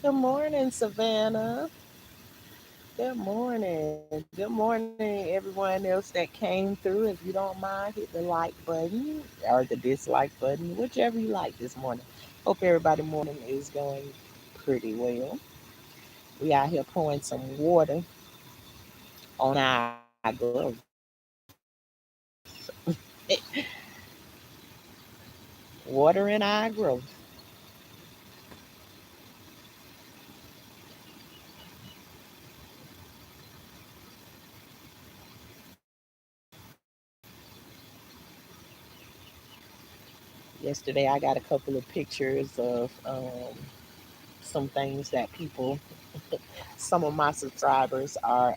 Good morning, Savannah. Good morning. Good morning, everyone else that came through. If you don't mind, hit the like button or the dislike button, whichever you like this morning. Hope everybody morning is going pretty well. We out here pouring some water on our gloves. Water in our growth. Yesterday, I got a couple of pictures of some things that people, some of my subscribers are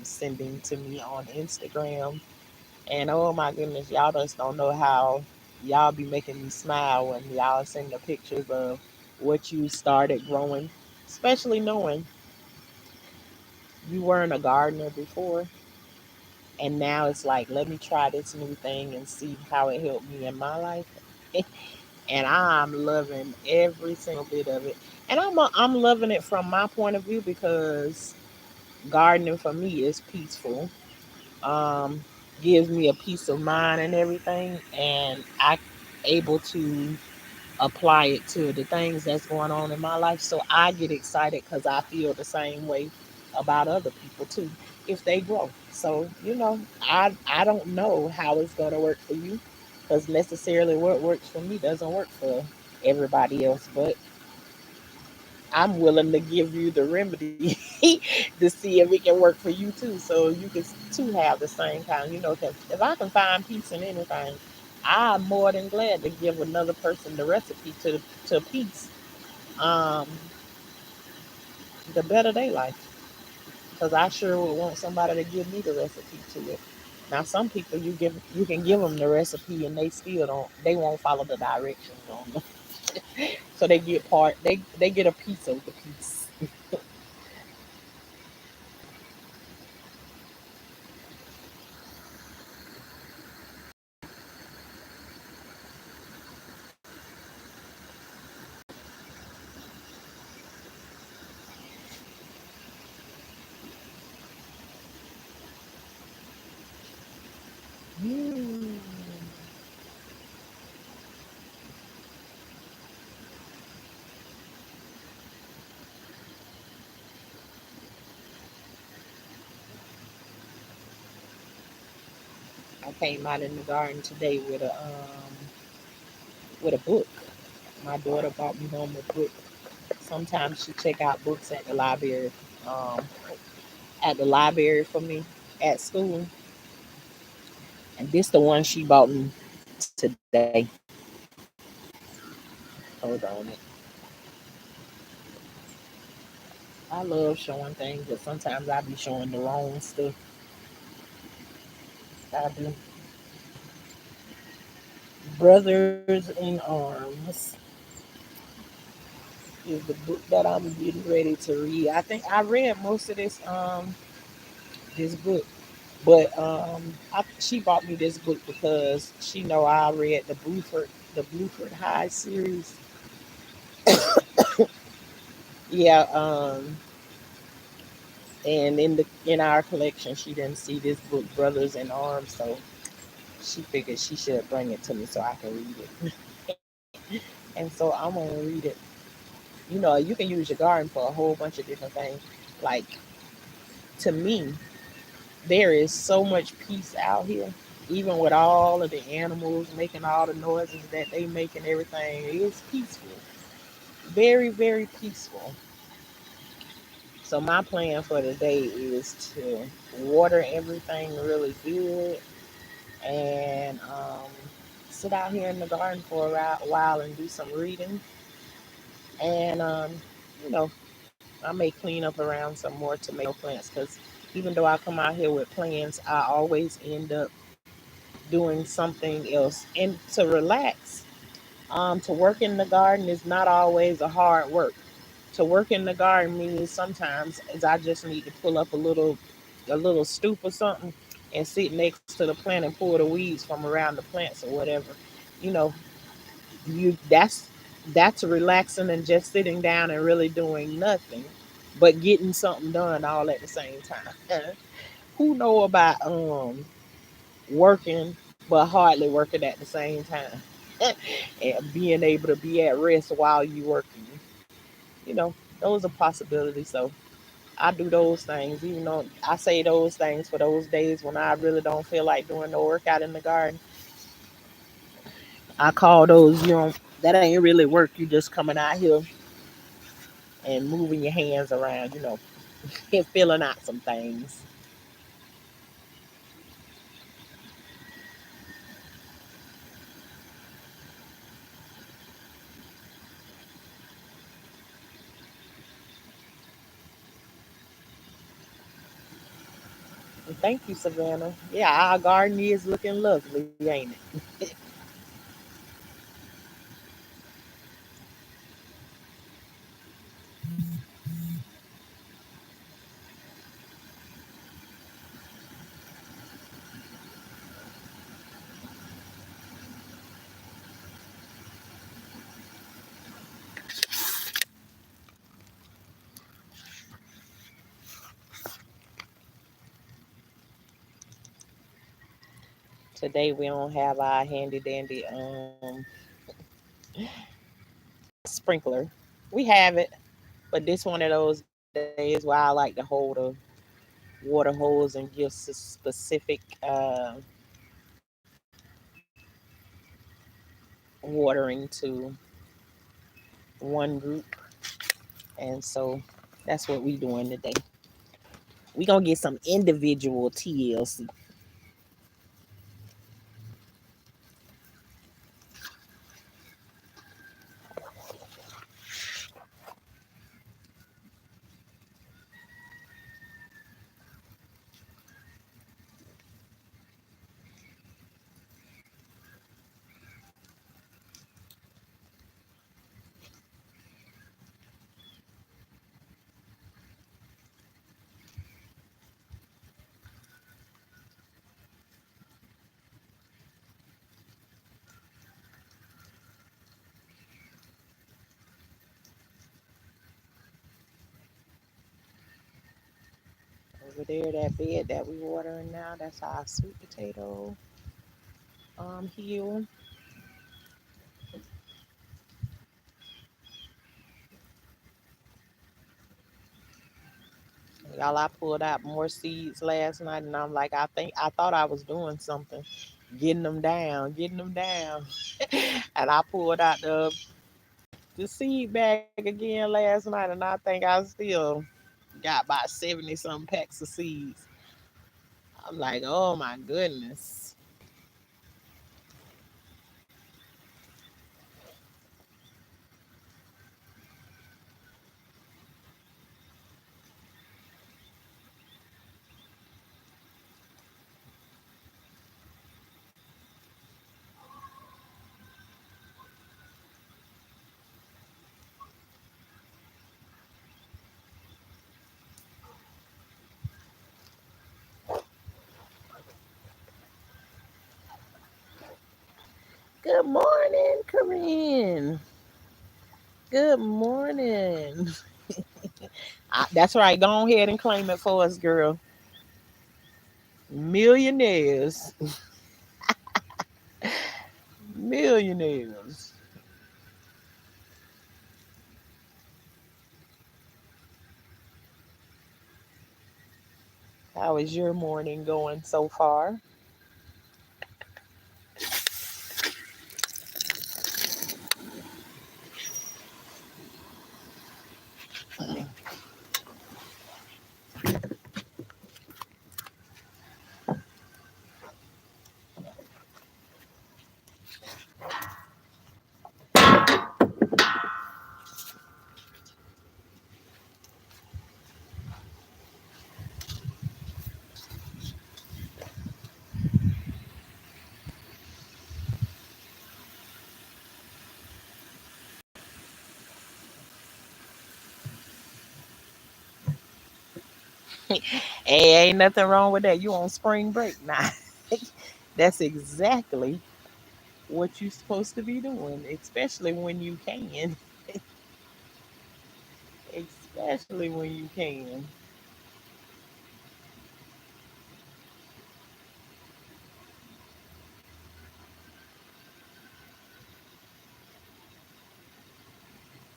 sending to me on Instagram. And oh my goodness, y'all just don't know how y'all be making me smile when y'all send the pictures of what you started growing, especially knowing you weren't a gardener before. And now it's like, let me try this new thing and see how it helped me in my life. And I'm loving every single bit of it. And I'm loving it from my point of view because gardening for me is peaceful. Um, Gives me a peace of mind and everything, and I able to apply it to the things that's going on in my life. So I get excited because I feel the same way about other people too if they grow. So I don't know how it's gonna work for you because necessarily what works for me doesn't work for everybody else. But I'm willing to give you the remedy to see if it can work for you too, so you can too have the same kind. Because if I can find peace in anything, I'm more than glad to give another person the recipe to peace, um, the better day life. Because I sure would want somebody to give me the recipe to it. Now, some people you can give them the recipe and they still don't. They won't follow the directions on them, so they get a piece of the piece. Mm. I came out in the garden today with a book. My daughter bought me home a book. Sometimes she check out books um, at the library for me at school, and this the one she bought me today. Hold on, I love showing things, but sometimes I be showing the wrong stuff. I do. Brothers in Arms is the book that I'm getting ready to read. I think I read most of this book. But she bought me this book because she know I read the Blueford High series. Yeah, and in our collection, she didn't see this book, Brothers in Arms, so she figured she should bring it to me so I can read it. And so I'm gonna read it. You can use your garden for a whole bunch of different things. Like to me, there is so much peace out here, even with all of the animals making all the noises that they make and everything. It's peaceful, very, very peaceful. So my plan for the day is to water everything really good and sit out here in the garden for a while and do some reading. And you know, I may clean up around some more tomato plants because even though I come out here with plans, I always end up doing something else. And to relax, to work in the garden is not always a hard work. To work in the garden means sometimes is I just need to pull up a little stoop or something and sit next to the plant and pull the weeds from around the plants or whatever. You know, you that's That's relaxing and just sitting down and really doing nothing, but getting something done all at the same time. Who know about working but hardly working at the same time? And being able to be at rest while you working. You know, those are possibilities. So I do those things, even though I say those things for those days when I really don't feel like doing no work out in the garden. I call those, that ain't really work. You just coming out here and moving your hands around, and filling out some things. And thank you, Savannah. Yeah, our garden is looking lovely, ain't it? Today we don't have our handy dandy sprinkler. We have it, but this one of those days where I like to hold a water hose and give specific watering to one group, and so that's what we doing today. We gonna get some individual TLC. Over there, that bed that we watering now, that's our sweet potato hill. Y'all, I pulled out more seeds last night, and I'm like, I thought I was doing something, getting them down, and I pulled out the seed bag again last night, and I think I still got about 70 some packs of seeds. I'm like, oh my goodness. Good morning, Corinne. Good morning. That's right. Go ahead and claim it for us, girl. Millionaires. Millionaires. How is your morning going so far? Hey, ain't nothing wrong with that. You on spring break now. That's exactly what you're supposed to be doing, especially when you can. Especially when you can.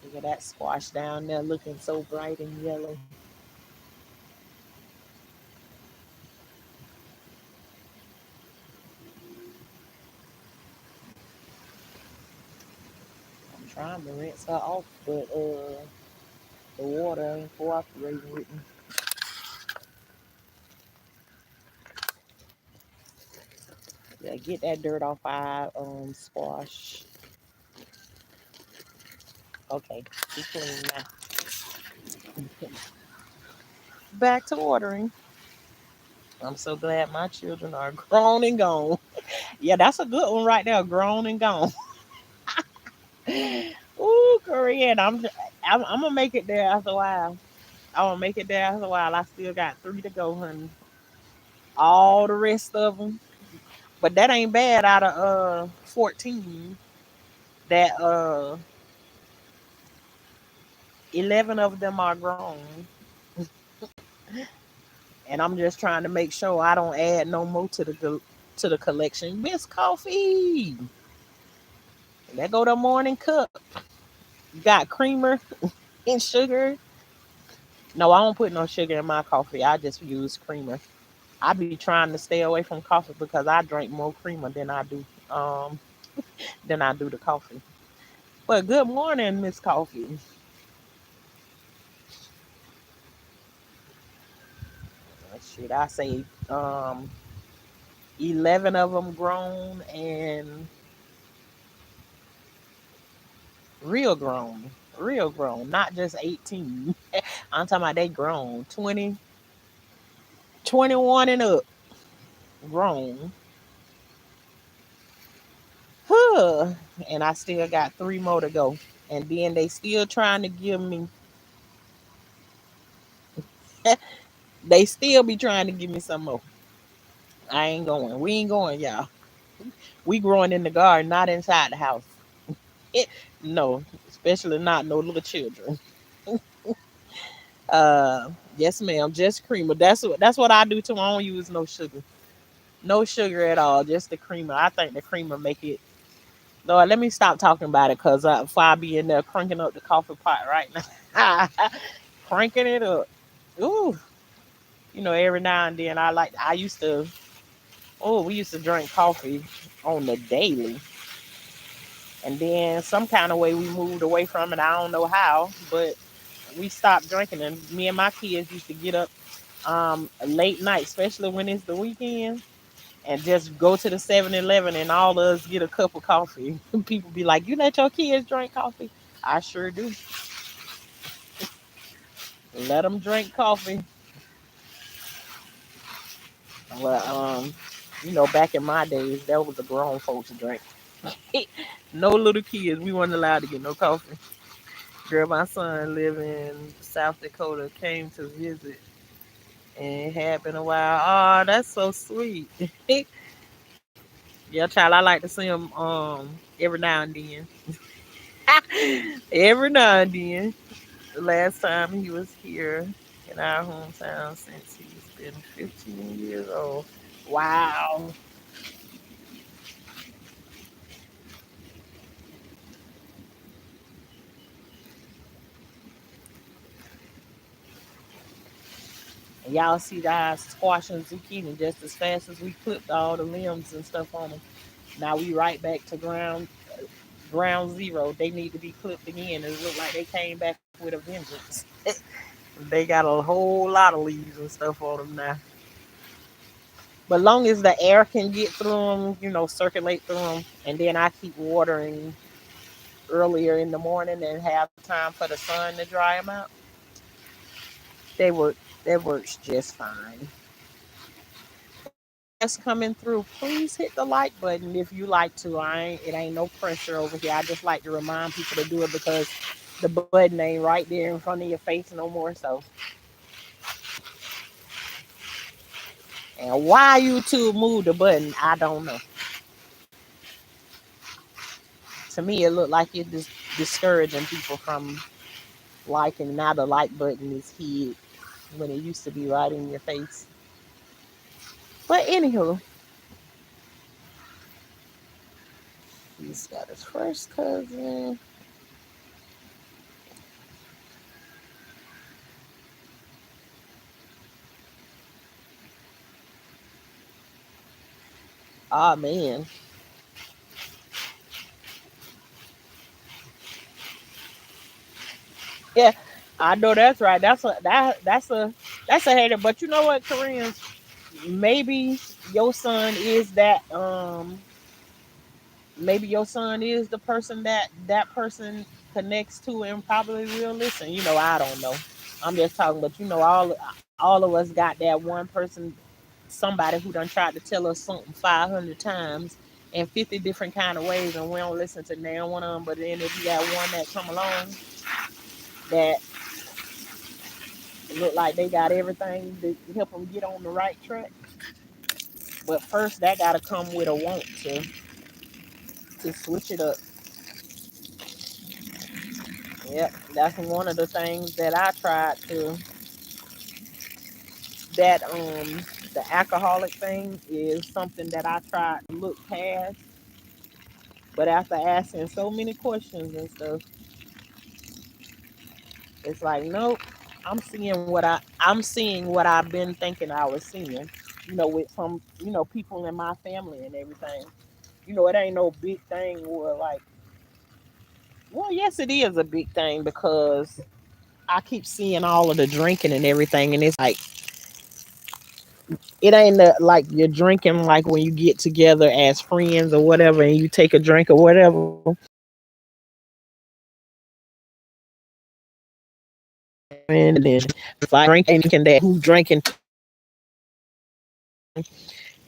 Look at that squash down there looking so bright and yellow. I'm trying to rinse her off, but the water ain't cooperating with me. Yeah, get that dirt off our squash. Okay, she clean now. Back to watering. I'm so glad my children are grown and gone. Yeah, that's a good one right there. Grown and gone. Ooh, Korean. I'm gonna make it there after a while. I'm gonna make it there after a while. I still got three to go, honey. All the rest of them, but that ain't bad. Out of 14, that 11 of them are grown, and I'm just trying to make sure I don't add no more to the collection. Miss Coffee, there go the morning cup. Got creamer and sugar. No, I don't put no sugar in my coffee. I just use creamer. I be trying to stay away from coffee because I drink more creamer um than I do the coffee. But good morning, Miss Coffee. Should I say 11 of them grown and real grown, real grown, not just 18. I'm talking about they grown, 20, 21 and up, grown. Huh. And I still got three more to go. And then they still trying to give me, they still be trying to give me some more. I ain't going. We ain't going, y'all. We growing in the garden, not inside the house. It, no, especially not no little children. Uh, yes, ma'am. Just creamer. That's what I do too. I don't use no sugar. No sugar at all. Just the creamer. I think the creamer make it. Lord, let me stop talking about it because before I be in there cranking up the coffee pot right now, cranking it up. Ooh, every now and then I used to. Oh, we used to drink coffee on the daily, and then some kind of way we moved away from it. I don't know how, but we stopped drinking, and me and my kids used to get up late night, especially when it's the weekend, and just go to the 7-Eleven and all of us get a cup of coffee. People be like, "You let your kids drink coffee?" I sure do. Let them drink coffee. Well, back in my days, that was a grown folks drink. No little kids. We weren't allowed to get no coffee. Girl, my son live in South Dakota, came to visit, and it had been a while. Oh, that's so sweet. Yeah, child, I like to see him every now and then. Every now and then. The last time he was here in our hometown since he's been 15 years old. Wow. And y'all see the squash and zucchini just as fast as we clipped all the limbs and stuff on them. Now we right back to ground zero. They need to be clipped again. It look like they came back with a vengeance. They got a whole lot of leaves and stuff on them now. But long as the air can get through them, circulate through them, and then I keep watering earlier in the morning and have time for the sun to dry them out, they work. That works just fine. That's coming through. Please hit the like button if you like to. It ain't no pressure over here. I just like to remind people to do it because the button ain't right there in front of your face no more. So, and why YouTube moved the button, I don't know. to me, it looked like it just discouraging people from liking. Now the like button is hid when it used to be right in your face. But anywho, he's got his first cousin. Ah man, yeah, I know that's right. That's a hater. But you know what, Koreans? Maybe your son is that. Maybe your son is the person that that person connects to and probably will listen. I don't know. I'm just talking, but all of us got that one person, somebody who done tried to tell us something 500 times in 50 different kind of ways, and we don't listen to now one of them. But then if you got one that come along that look like they got everything to help them get on the right track, but first that got to come with a want to switch it up. Yep, that's one of the things that I tried to. That the alcoholic thing is something that I tried to look past, but after asking so many questions and stuff, it's like nope. I'm seeing what I've been thinking I was seeing. With some people in my family and everything. It ain't no big thing where like, well, yes, it is a big thing because I keep seeing all of the drinking and everything, and it's like it ain't like you're drinking like when you get together as friends or whatever, and you take a drink or whatever. And then if I drinking that, who drinking?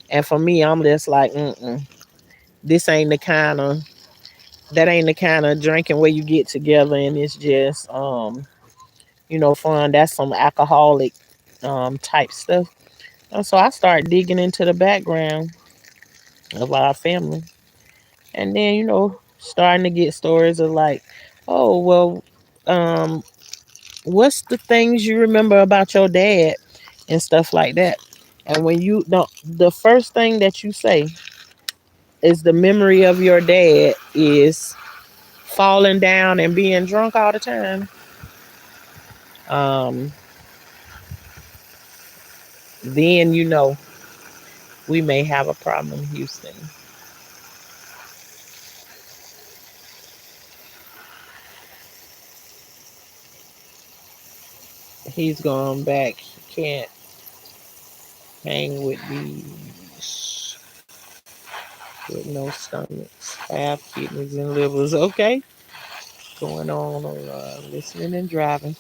And for me, I'm just like, this ain't the kind of that ain't the kind of drinking where you get together and it's just fun. That's some alcoholic type stuff. And so I start digging into the background of our family, and then starting to get stories of like, oh well, um, what's the things you remember about your dad and stuff like that. And when you don't, the first thing that you say is the memory of your dad is falling down and being drunk all the time. Um, then we may have a problem in Houston. He's going back. He can't hang with these with no stomachs, have kidneys and livers. Okay, going on listening and driving.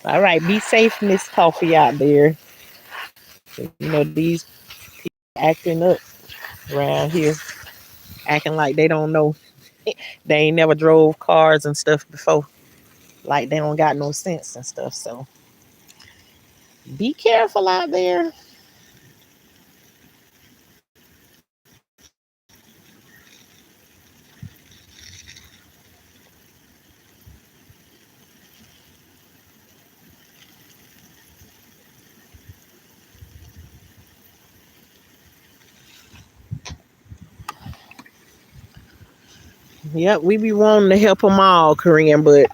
All right, be safe, Miss Coffee out there. These acting up around here, acting like they don't know. They ain't never drove cars and stuff before. Like they don't got no sense and stuff. So be careful out there. Yep, we be wanting to help them all, Korean, but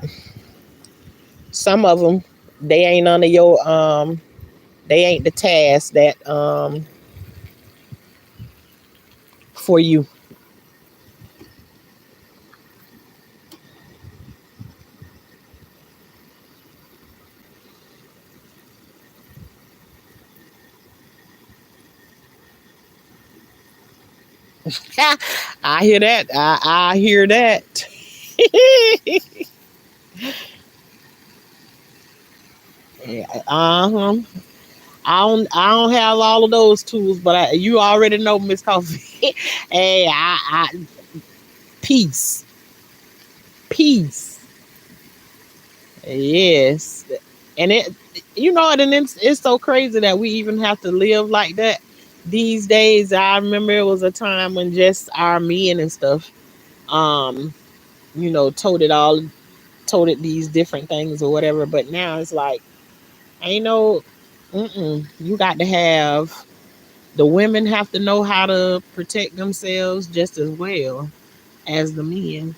some of them they ain't under your they ain't the task that for you. I hear that. I hear that. Yeah, uh-huh. I don't have all of those tools, but you already know, Miss Coffee. Hey, peace, peace. Yes, and it's so crazy that we even have to live like that these days. I remember it was a time when just our men and stuff. toted these different things or whatever. But now it's like, ain't no, you got to have, the women have to know how to protect themselves just as well as the men,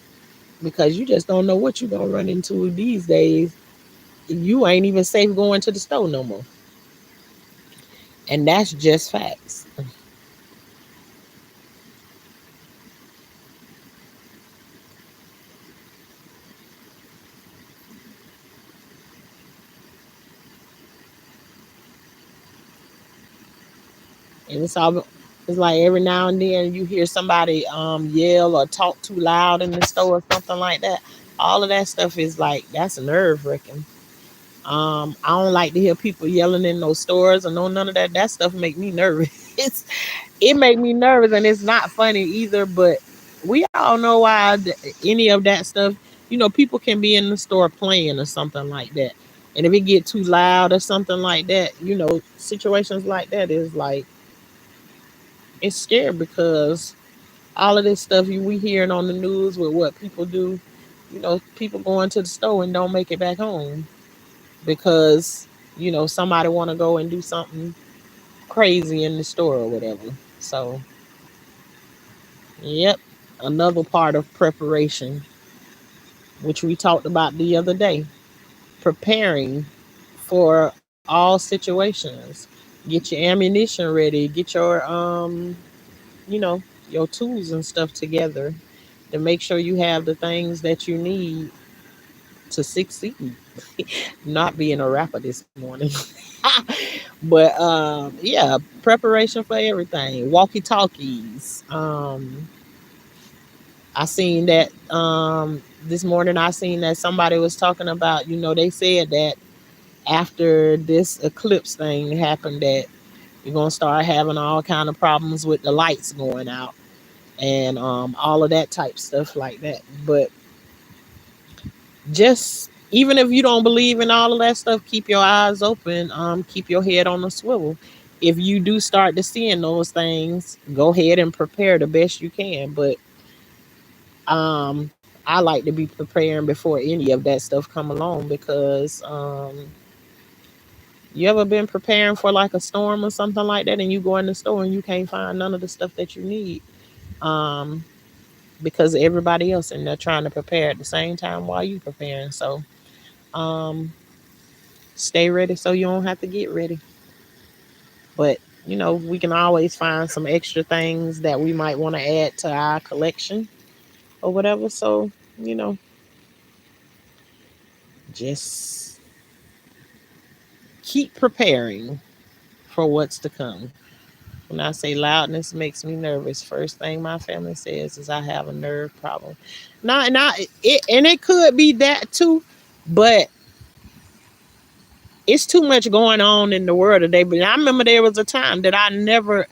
because you just don't know what you're going to run into these days. You ain't even safe going to the store no more. And that's just facts. And it's like every now and then you hear somebody yell or talk too loud in the store or something like that. All of that stuff is like, that's nerve wracking. I don't like to hear people yelling in those stores or no none of that. That stuff make me nervous. It make me nervous, and it's not funny either. But we all know why any of that stuff. People can be in the store playing or something like that, and if it get too loud or something like that, situations like that is like, it's scary, because all of this stuff we hearing on the news with what people do. People going to the store and don't make it back home because somebody want to go and do something crazy in the store or whatever. So, yep, another part of preparation, which we talked about the other day, preparing for all situations. Get your ammunition ready, get you know, your tools and stuff together to make sure you have the things that you need to succeed. Not being a rapper this morning. But yeah, preparation for everything. Walkie talkies. I seen that this morning. I seen that somebody was talking about. They said that after this eclipse thing happened, that you're gonna start having all kind of problems with the lights going out and all of that type stuff like that. But just, even if you don't believe in all of that stuff, keep your eyes open. Keep your head on the swivel. If you do start to seeing those things, go ahead and prepare the best you can. But I like to be preparing before any of that stuff come along, because you ever been preparing for like a storm or something like that, and you go in the store and you can't find none of the stuff that you need, um, because everybody else in there trying to prepare at the same time while you preparing. So um, stay ready so you don't have to get ready. But we can always find some extra things that we might want to add to our collection or whatever. So you know, just keep preparing for what's to come. When I say loudness makes me nervous, first thing my family says is I have a nerve problem. Not it, and it could be that too, but it's too much going on in the world today. But I remember there was a time that I never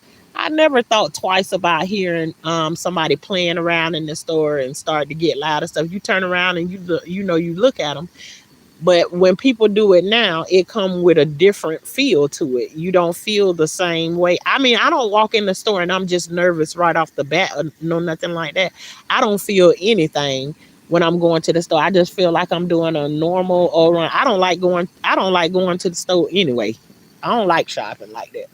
thought twice about hearing somebody playing around in the store and start to get loud and stuff. You turn around and you look at them. But when people do it now, it come with a different feel to it. You don't feel the same way. I mean, I don't walk in the store and I'm just nervous right off the bat, or no, nothing like that. I don't feel anything when I'm going to the store. I just feel like I'm doing a normal or run. I don't like going to the store anyway. I don't like shopping like that.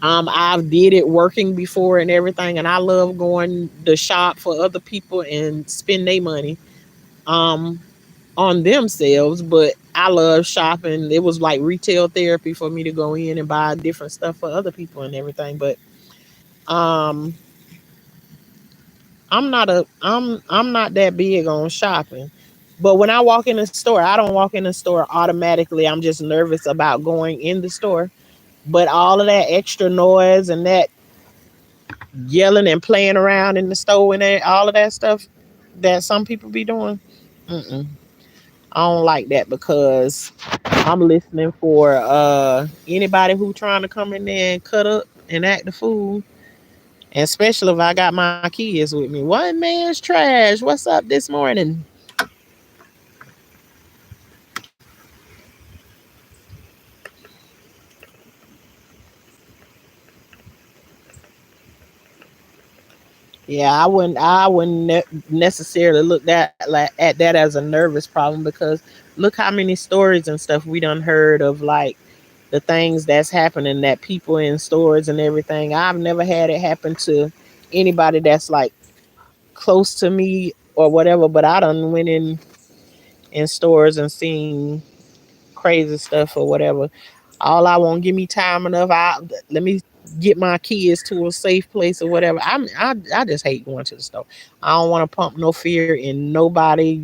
I've did it working before and everything, and I love going to shop for other people and spend their money. Um, on themselves, but I love shopping. It was like retail therapy for me to go in and buy different stuff for other people and everything. But um I'm not that big on shopping. But when I walk in the store, I don't walk in the store automatically. I'm just nervous about going in the store. But all of that extra noise and that yelling and playing around in the store and all of that stuff that some people be doing, mm-mm, I don't like that, because I'm listening for anybody who trying to come in there and cut up and act the fool. And especially if I got my kids with me. One man's trash. What's up this morning? Yeah, I wouldn't necessarily look at that as a nervous problem, because look how many stories and stuff we done heard of, like the things that's happening, that people in stores and everything. I've never had it happen to anybody that's like close to me or whatever, but I done went in stores and seen crazy stuff or whatever. All I want, give me time enough. Let me get my kids to a safe place or whatever. I just hate going to the store. I don't want to pump no fear in nobody,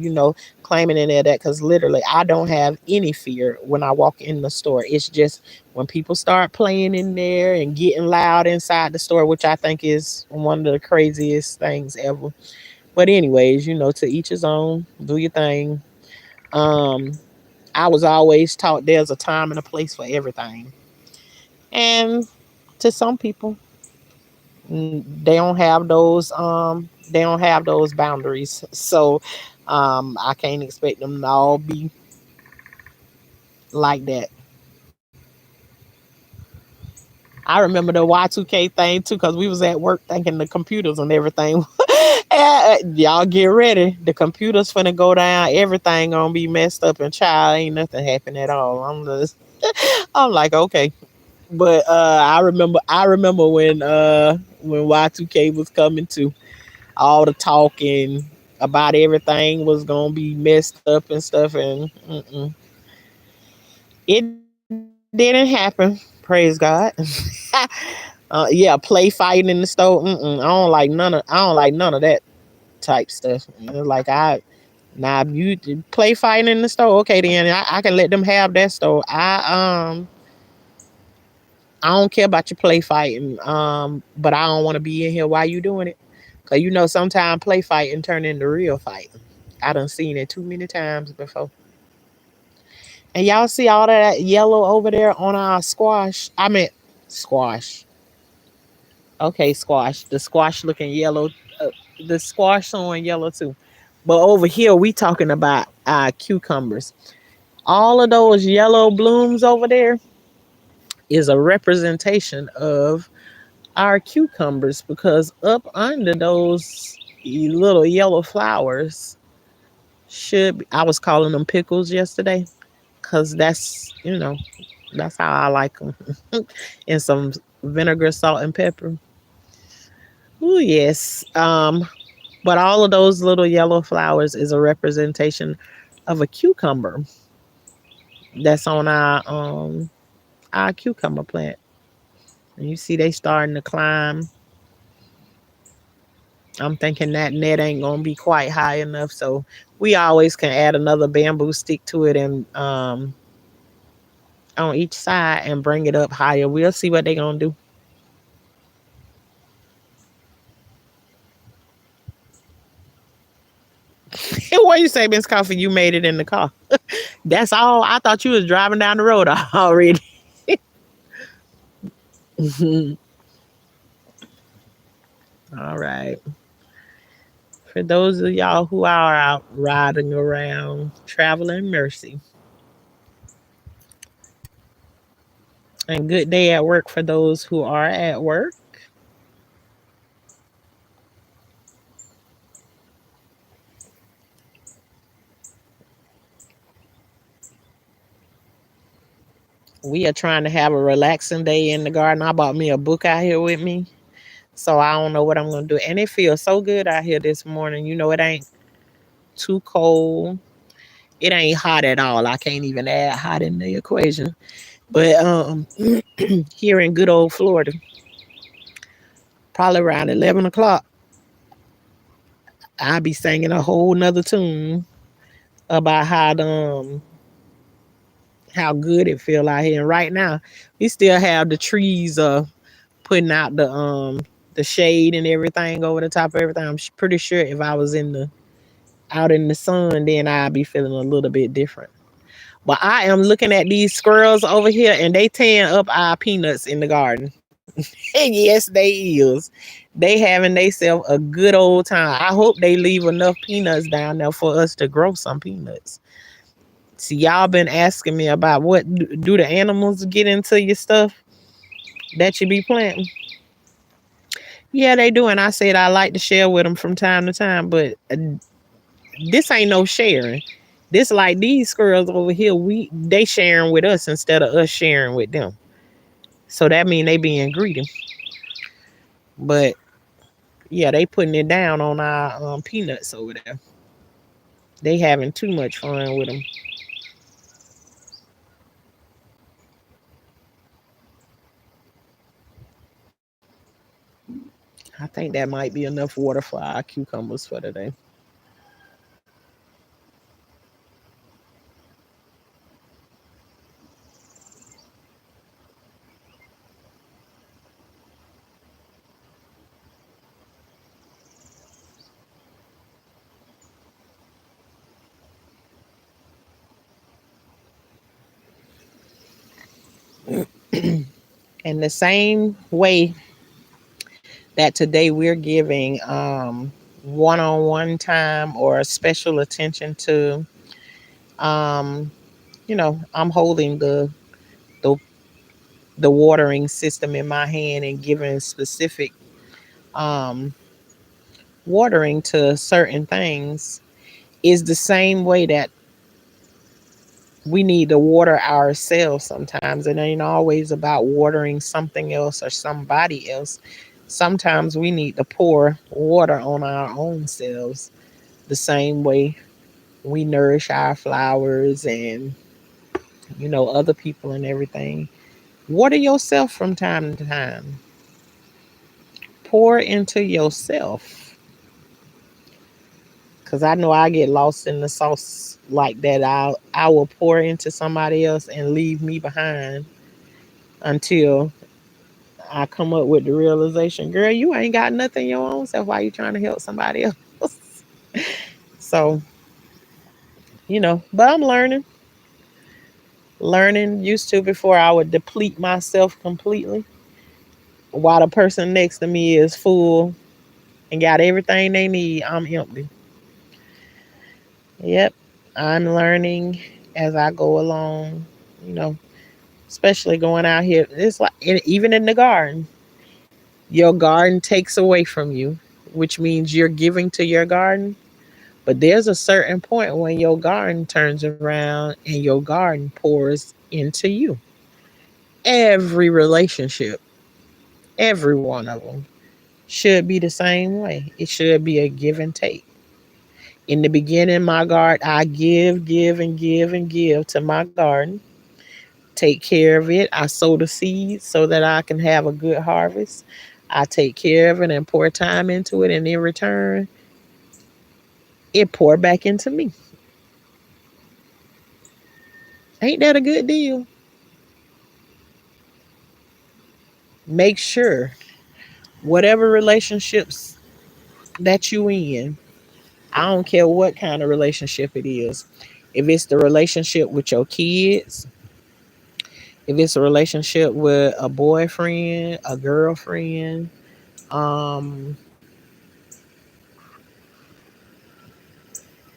claiming any of that, because literally I don't have any fear when I walk in the store. It's just when people start playing in there and getting loud inside the store, which I think is one of the craziest things ever. But anyways, to each his own. Do your thing. Um, I was always taught there's a time and a place for everything. And to some people, they don't have those boundaries. So I can't expect them to all be like that. I remember the Y2K thing too, because we was at work thinking the computers and everything. Y'all get ready. The computers finna go down. Everything gonna be messed up, and child, ain't nothing happen at all. I'm like, okay. But I remember when Y2K was coming to, all the talking about everything was gonna be messed up and stuff, and it didn't happen. Praise God. Yeah, play fighting in the store. I don't like none of that type stuff. Like, now if you play fighting in the store, okay, then I can let them have that store. I don't care about your play fighting, but I don't want to be in here while you doing it. Cause sometimes play fighting turn into real fighting. I done seen it too many times before. And y'all see all that yellow over there on our squash? I meant squash. Okay, squash. The squash looking yellow. The squash showing yellow too. But over here we talking about cucumbers. All of those yellow blooms over there is a representation of our cucumbers, because up under those little yellow flowers should be, I was calling them pickles yesterday, because that's how I like them. And some vinegar, salt, and pepper. Oh yes. But all of those little yellow flowers is a representation of a cucumber that's on our cucumber plant. And you see they starting to climb. I'm thinking that net ain't gonna be quite high enough, so we always can add another bamboo stick to it, and on each side, and bring it up higher. We'll see what they gonna do. What you say, Miss Coffee? You made it in the car. That's all. I thought you was driving down the road already. All right. For those of y'all who are out riding around, traveling mercy, and good day at work for those who are at work. We are trying to have a relaxing day in the garden. I bought me a book out here with me. So I don't know what I'm gonna do. And it feels so good out here this morning. It ain't too cold. It ain't hot at all. I can't even add hot in the equation. But here in good old Florida, probably around 11 o'clock, I'll be singing a whole nother tune about how good it feel out here. And right now, we still have the trees putting out the shade and everything over the top of everything. I'm pretty sure if I was out in the sun, then I'd be feeling a little bit different. But I am looking at these squirrels over here, and they tearing up our peanuts in the garden. And yes, they is. They having theyself a good old time. I hope they leave enough peanuts down there for us to grow some peanuts. See, y'all been asking me about what do the animals get into your stuff that you be planting? Yeah, they do. And I said I like to share with them from time to time, but this ain't no sharing. This like these squirrels over here, they sharing with us instead of us sharing with them. So that mean they being greedy. But yeah, they putting it down on our peanuts over there. They having too much fun with them. I think that might be enough water for our cucumbers for today. And the same way that today we're giving one-on-one time or special attention to, um, I'm holding the the watering system in my hand and giving specific um, watering to certain things is the same way that we need to water ourselves sometimes. It ain't always about watering something else or somebody else. Sometimes we need to pour water on our own selves the same way we nourish our flowers and, other people and everything. Water yourself from time to time. Pour into yourself. Cause I know I get lost in the sauce like that. I will pour into somebody else and leave me behind until I come up with the realization, girl, you ain't got nothing your own self. Why you trying to help somebody else? So, but I'm learning. Used to before I would deplete myself completely while the person next to me is full and got everything they need. I'm empty. Yep. I'm learning as I go along, you know, especially going out here. It's like even in the garden, your garden takes away from you, which means you're giving to your garden. But there's a certain point when your garden turns around and your garden pours into you. Every relationship, every one of them, should be the same way. It should be a give and take. In the beginning, my garden, I give, and give, and give to my garden. Take care of it. I sow the seeds so that I can have a good harvest. I take care of it and pour time into it, and in return, it pour back into me. Ain't that a good deal? Make sure whatever relationships that you in, I don't care what kind of relationship it is. If it's the relationship with your kids, if it's a relationship with a boyfriend, a girlfriend, um,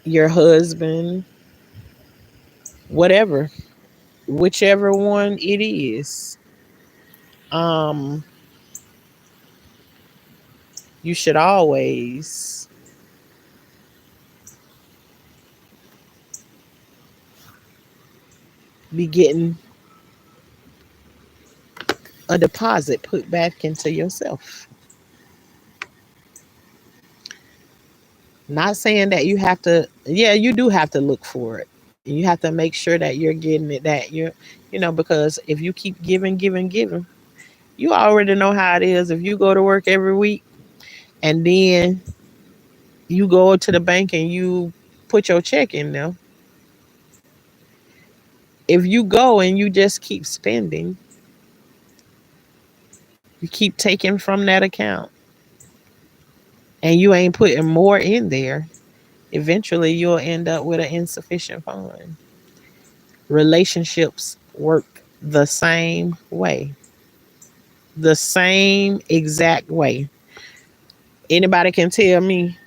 your husband, whatever, whichever one it is, um, you should always be getting a deposit put back into yourself. Not saying that you have to, yeah, you do have to look for it. You have to make sure that you're getting it, that because if you keep giving, you already know how it is. If you go to work every week and then you go to the bank and you put your check in there, if you go and you just keep spending, you keep taking from that account and you ain't putting more in there, eventually you'll end up with an insufficient fund. Relationships work the same way, the same exact way. Anybody can tell me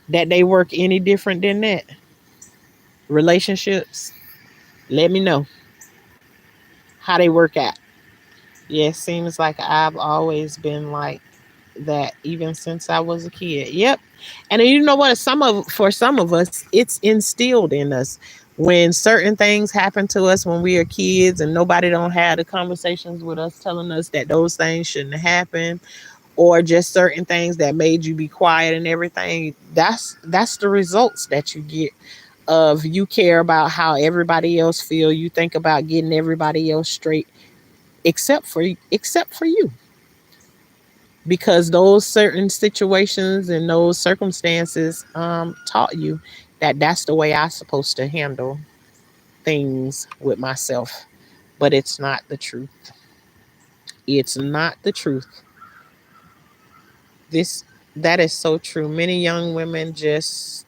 that they work any different than that? Relationships, let me know how they work out. Yeah, it seems like I've always been like that even since I was a kid. Yep. And you know what? For some of us, it's instilled in us. When certain things happen to us when we are kids and nobody don't have the conversations with us telling us that those things shouldn't happen, or just certain things that made you be quiet and everything, that's the results that you get of you care about how everybody else feel. You think about getting everybody else straight except for you, because those certain situations and those circumstances taught you that that's the way I supposed to handle things with myself. But it's not the truth. It's not the truth. This that is so true. Many young women just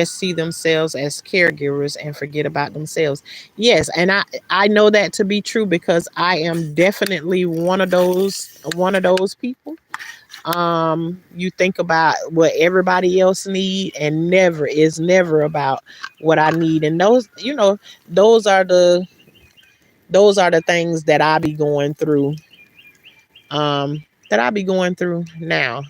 see themselves as caregivers and forget about themselves. Yes, and I know that to be true because I am definitely one of those people. You think about what everybody else need and never about what I need. And those are the those are the things that I be going through now.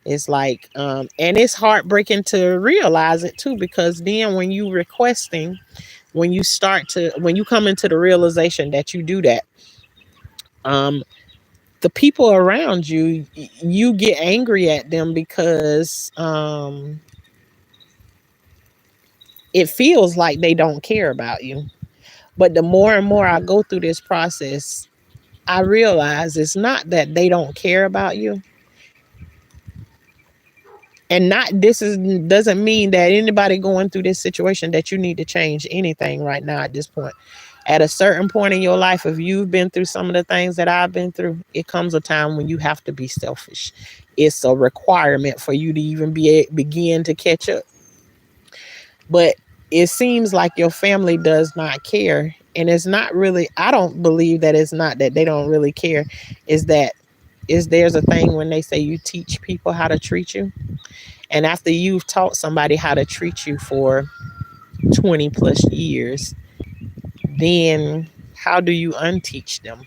It's like and it's heartbreaking to realize it too, because then when you come into the realization that you do that, um the people around you, you get angry at them because it feels like they don't care about you. But the more and more I go through this process, I realize it's not that they don't care about you. And not this is doesn't mean that anybody going through this situation that you need to change anything right now at this point. At a certain point in your life, if you've been through some of the things that I've been through, it comes a time when you have to be selfish. It's a requirement for you to even begin to catch up. But it seems like your family does not care. And it's not really, I don't believe that it's not that they don't really care. Is that is there's a thing when they say you teach people how to treat you. And after you've taught somebody how to treat you for 20 plus years, then how do you unteach them?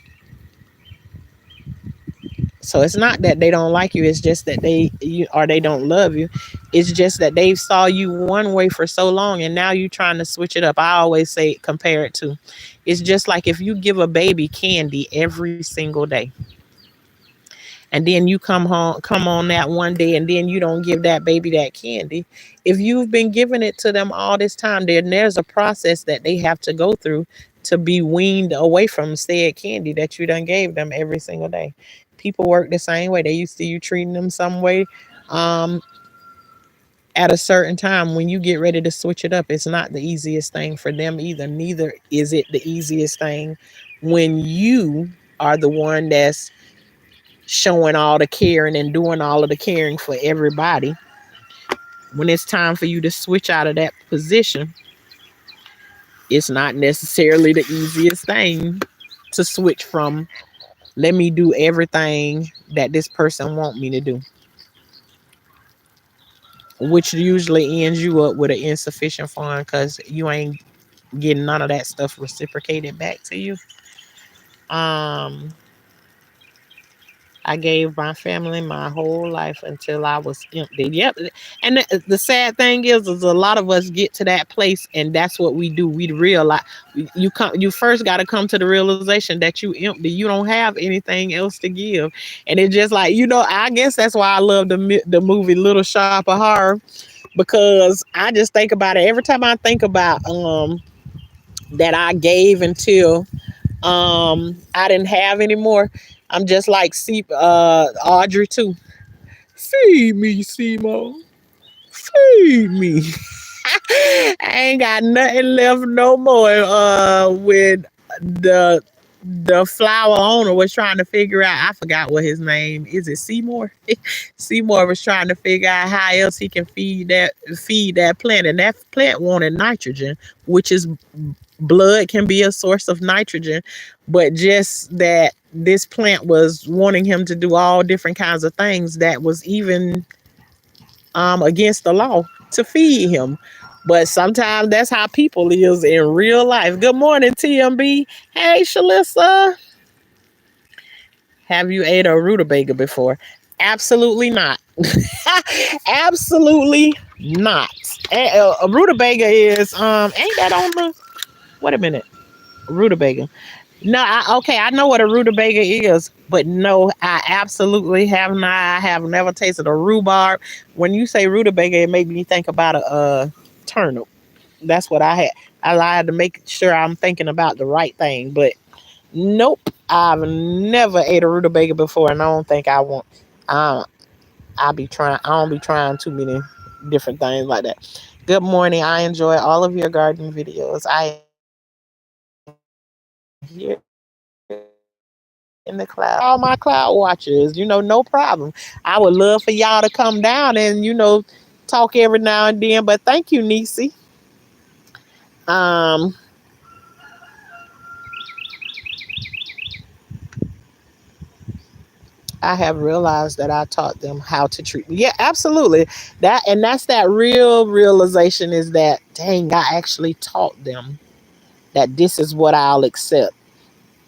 So it's not that they don't like you, it's just that they don't love you. It's just that they saw you one way for so long and now you're trying to switch it up. I always say compare it to, it's just like if you give a baby candy every single day, and then you come on that one day and then you don't give that baby that candy. If you've been giving it to them all this time, then there's a process that they have to go through to be weaned away from said candy that you done gave them every single day. People work the same way. They used to you treating them some way. um at a certain time when you get ready to switch it up, it's not the easiest thing for them either. Neither is it the easiest thing when you are the one that's showing all the caring and doing all of the caring for everybody. When it's time for you to switch out of that position, it's not necessarily the easiest thing to switch from let me do everything that this person want me to do, which usually ends you up with an insufficient fund because you ain't getting none of that stuff reciprocated back to you. um I gave my family my whole life until I was empty. Yep. And the sad thing is a lot of us get to that place, and that's what we do. We realize you first got to come to the realization that you empty. You don't have anything else to give, and it's just like I guess that's why I love the movie Little Shop of Horror, because I just think about it every time I think about that I gave until I didn't have anymore. I'm just like Audrey too. Feed me, Seymour. Feed me. I ain't got nothing left no more. When the the flower owner was trying to figure out, I forgot what his name is. It Seymour? Seymour was trying to figure out how else he can feed that plant, and that plant wanted nitrogen, which is blood can be a source of nitrogen, but just that this plant was wanting him to do all different kinds of things that was even against the law to feed him. But sometimes that's how people is in real life. Good morning, TMB. Hey, Shalissa. Have you ate a rutabaga before? Absolutely not. Absolutely not. A rutabaga is ain't that on the wait a minute. Rutabaga. No, okay, I know what a rutabaga is, but no, I absolutely have not. I have never tasted a rhubarb. When you say rutabaga, it made me think about a turnip. That's what I had. I had to make sure I'm thinking about the right thing, but nope, I've never ate a rutabaga before, and I don't think I want. I I be trying. I don't be trying too many different things like that. Good morning. I enjoy all of your gardening videos. I am here in the cloud watching you all my cloud watchers. No problem. I would love for y'all to come down and talk every now and then. But thank you, Nisi. Um, I have realized that I taught them how to treat me. Yeah, absolutely. That's that real realization is that dang, I actually taught them that this is what I'll accept.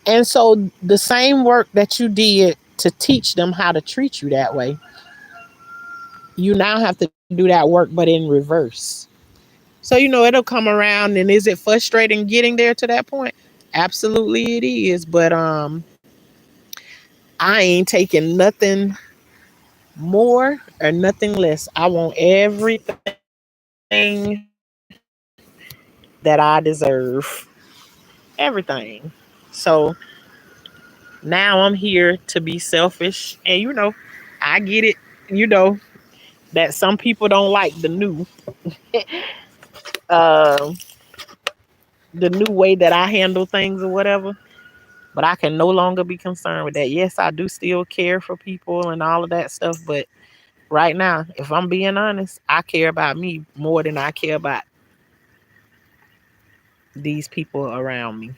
And so the same work that you did to teach them how to treat you that way, you now have to do that work but in reverse. So it'll come around, and is it frustrating getting there to that point? Absolutely it is, but I ain't taking nothing more or nothing less. I want everything that I deserve. Everything. So now I'm here to be selfish. And I get it, you know, that some people don't like uh the new way that I handle things or whatever. But I can no longer be concerned with that. Yes, I do still care for people and all of that stuff, but right now, if I'm being honest, I care about me more than I care about these people around me.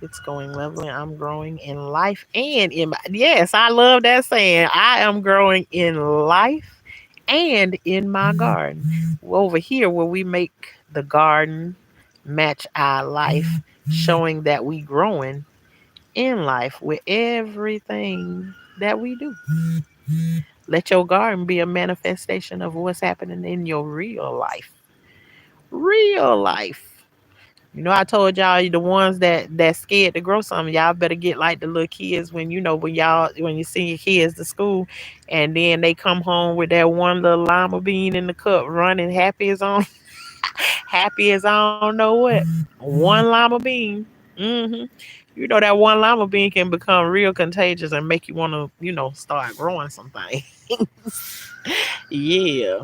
It's going lovely. I'm growing in life and in my, yes, I love that saying. I am growing in life and in my garden. Over here where we make the garden match our life, showing that we growing in life with everything that we do. Let your garden be a manifestation of what's happening in your real life. Real life. I told y'all the ones that scared to grow something, y'all better get like the little kids when when you send your kids to school and then they come home with that one little lima bean in the cup running happy as on happy as I don't know what. One lima bean. hmm that one lima bean can become real contagious and make you want to, start growing something. Yeah.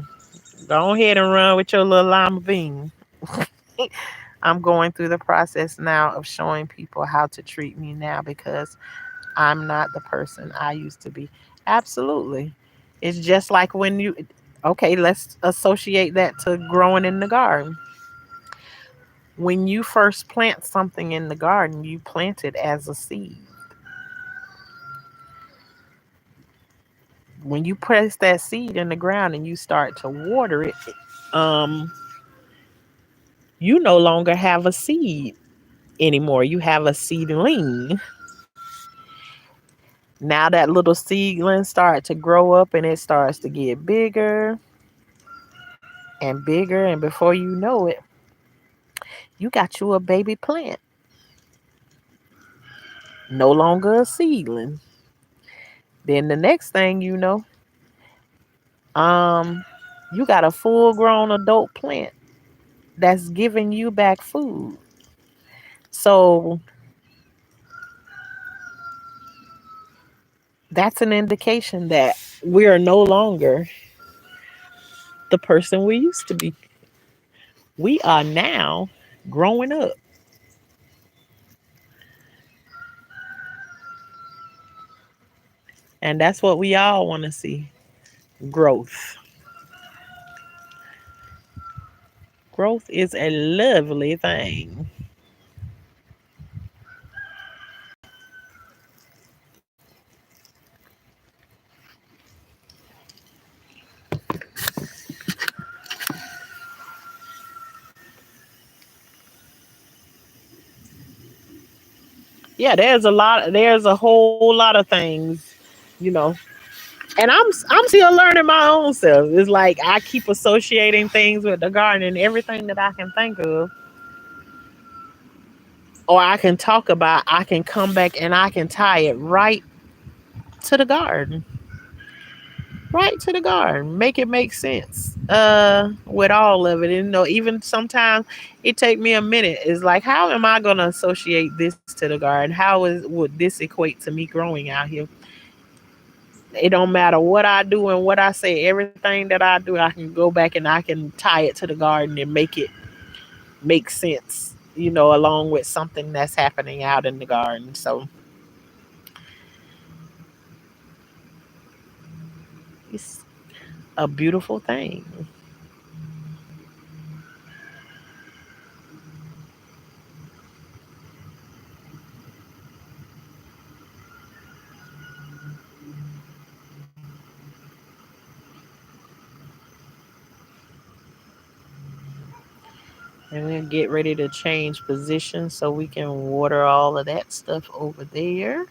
Go ahead and run with your little lima bean. I'm going through the process now of showing people how to treat me now because I'm not the person I used to be. Absolutely. It's just like when okay, let's associate that to growing in the garden. When you first plant something in the garden, you plant it as a seed. When you place that seed in the ground and you start to water it, um, you no longer have a seed anymore. You have a seedling. Now that little seedling start to grow up and it starts to get bigger and bigger, and before you know it, you got you a baby plant, no longer a seedling. Then the next thing you know, um, you got a full grown adult plant that's giving you back food. So that's an indication that we are no longer the person we used to be. We are now growing up. And that's what we all want to see, growth. Growth is a lovely thing. Yeah, there's a whole lot of things, you know. And I'm still learning my own self. It's like I keep associating things with the garden, and everything that I can think of or I can talk about, I can come back and I can tie it right to the garden. Right to the garden. Make it make sense. With all of it. And, even sometimes it take me a minute. It's like, how am I gonna associate this to the garden? How is would this equate to me growing out here? It don't matter what I do and what I say. Everything that I do, I can go back and I can tie it to the garden and make it make sense, along with something that's happening out in the garden. So it's a beautiful thing. And we'll get ready to change positions so we can water all of that stuff over there.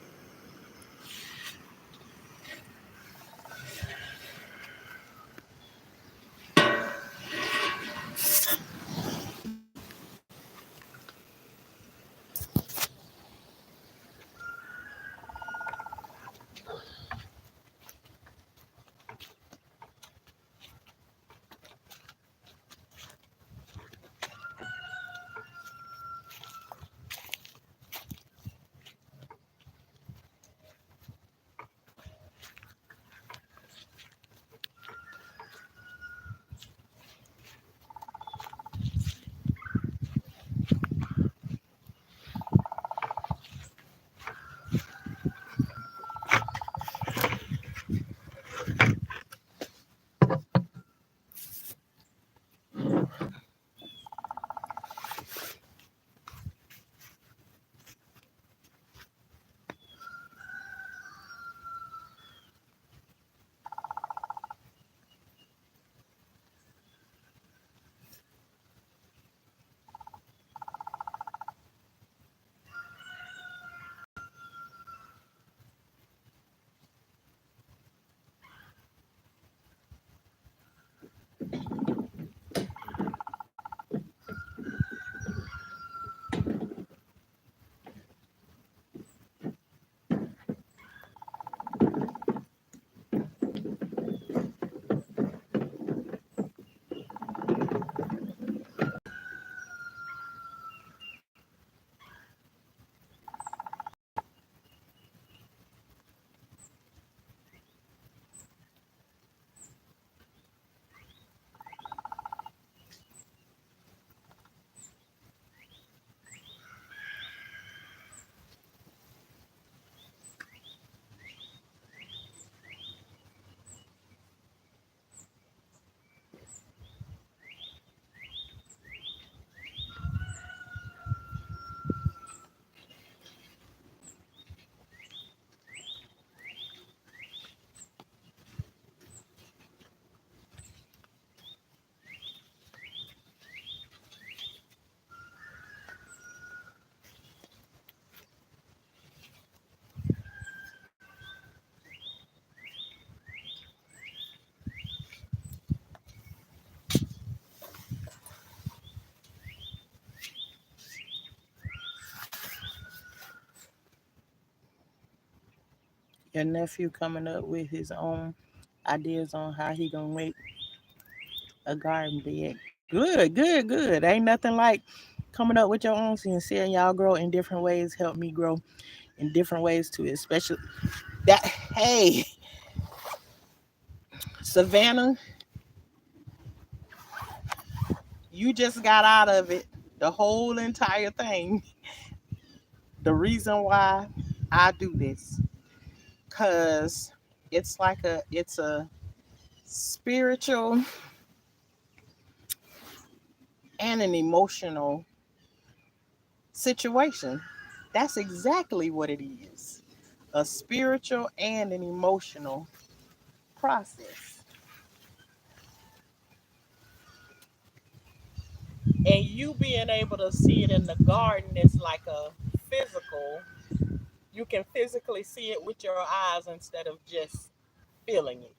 Your nephew coming up with his own ideas on how he gonna make a garden bed. Good, good, good. Ain't nothing like coming up with your own and seeing y'all grow in different ways. Help me grow in different ways too. Especially that. Hey, Savannah, you just got out of it. The whole entire thing. The reason why I do this, cause it's a spiritual and an emotional situation. That's exactly what it is. A spiritual and an emotional process. And you being able to see it in the garden is like a physical. You can physically see it with your eyes instead of just feeling it.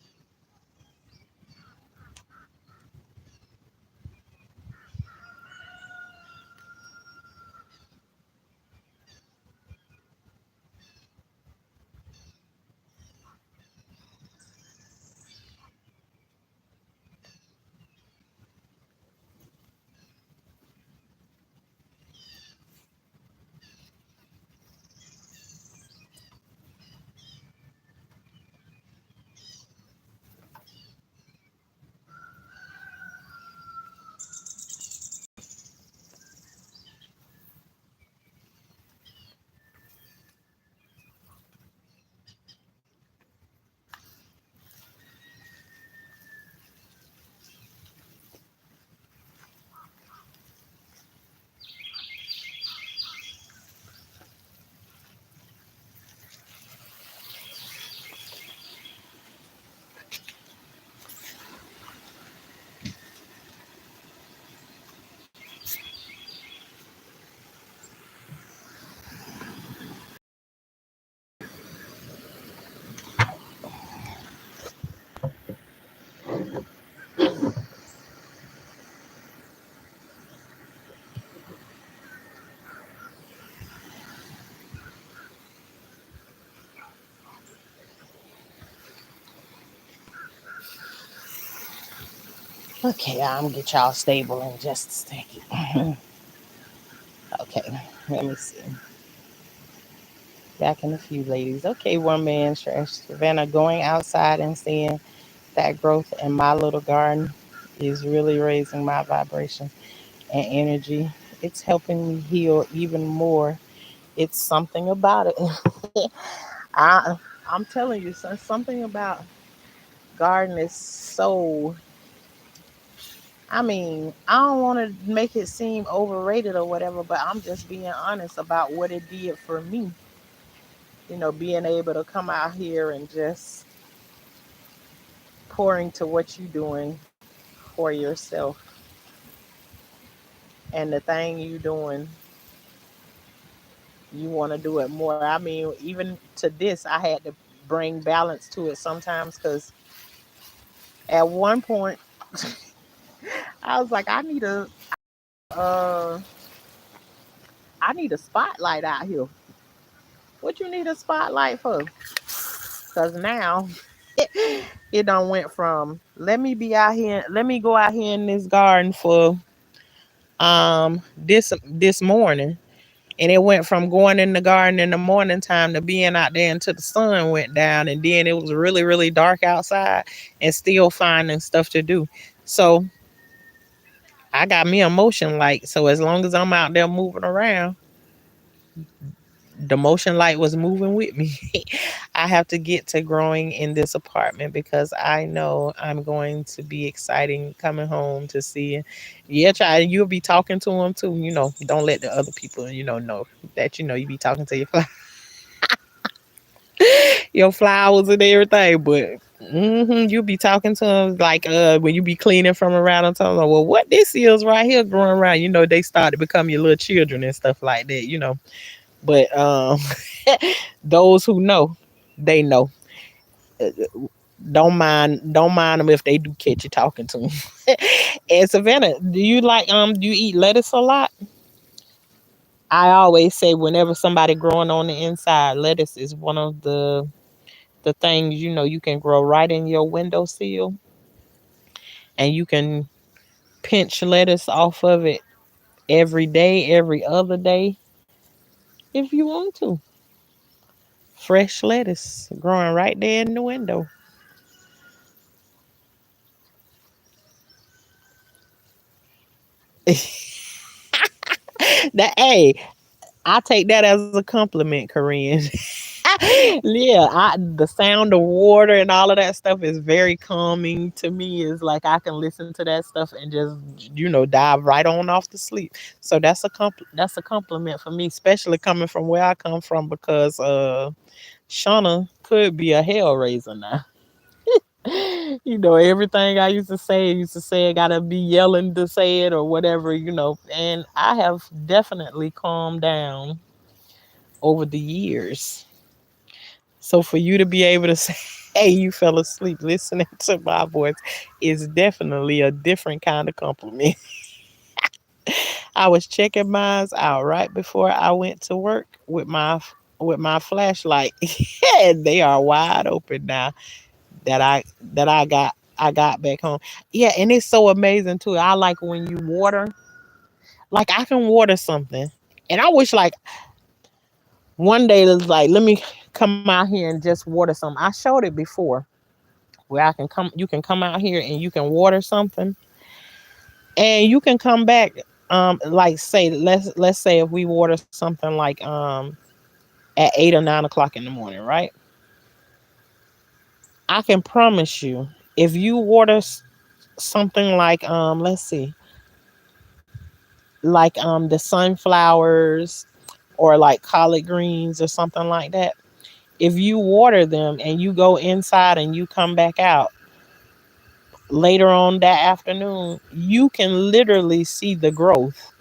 Okay, I'm gonna get y'all stable in just a second. Okay, let me see. Back in a few, ladies. Okay, one man stretch. Savannah, going outside and seeing that growth in my little garden is really raising my vibration and energy. It's helping me heal even more. It's something about it. I, I'm telling you, something about garden is so. I mean, I don't want to make it seem overrated or whatever, but I'm just being honest about what it did for me. Being able to come out here and just pouring to what you're doing for yourself and the thing you're doing, you want to do it more. I mean, even to this, I had to bring balance to it sometimes because at one point, I was like, uh, I need a spotlight out here. What you need a spotlight for? Because now it done went from let me go out here in this garden for this morning. And it went from going in the garden in the morning time to being out there until the sun went down. And then it was really, really dark outside and still finding stuff to do. So I got me a motion light. So as long as I'm out there moving around, the motion light was moving with me. I have to get to growing in this apartment because I know I'm going to be exciting coming home to see. Yeah, try you'll be talking to them too. Don't let the other people know that you be talking to your flowers and everything. But you be talking to them like when you be cleaning from around and telling them, well, what this is right here growing around. They start to become your little children and stuff like that. But those who know, they know. Uh, don't mind them if they do catch you talking to them. And Savannah, do you eat lettuce a lot? I always say whenever somebody growing on the inside, lettuce is one of the things you can grow right in your windowsill, and you can pinch lettuce off of it every day, every other day, if you want to. Fresh lettuce growing right there in the window. That hey, I take that as a compliment, Corinne. Yeah, the sound of water and all of that stuff is very calming to me. It's like I can listen to that stuff and just dive right on off to sleep. So that's a compliment for me, especially coming from where I come from because Shauna could be a hell raiser now. Everything I used to say, gotta be yelling to say it or whatever. And I have definitely calmed down over the years. So for you to be able to say, hey, you fell asleep listening to my voice is definitely a different kind of compliment. I was checking mine out right before I went to work with my flashlight. And they are wide open now that I got back home. Yeah, and it's so amazing too. I like when you water, like I can water something. And I wish like one day it's like let me come out here and just water something. I showed it before where I can come you can come out here and you can water something and you can come back like say let's say if we water something like at 8 or 9 o'clock in the morning, right? I can promise you if you water something like let's see like the sunflowers or like collard greens or something like that, if you water them and you go inside and you come back out later on that afternoon, you can literally see the growth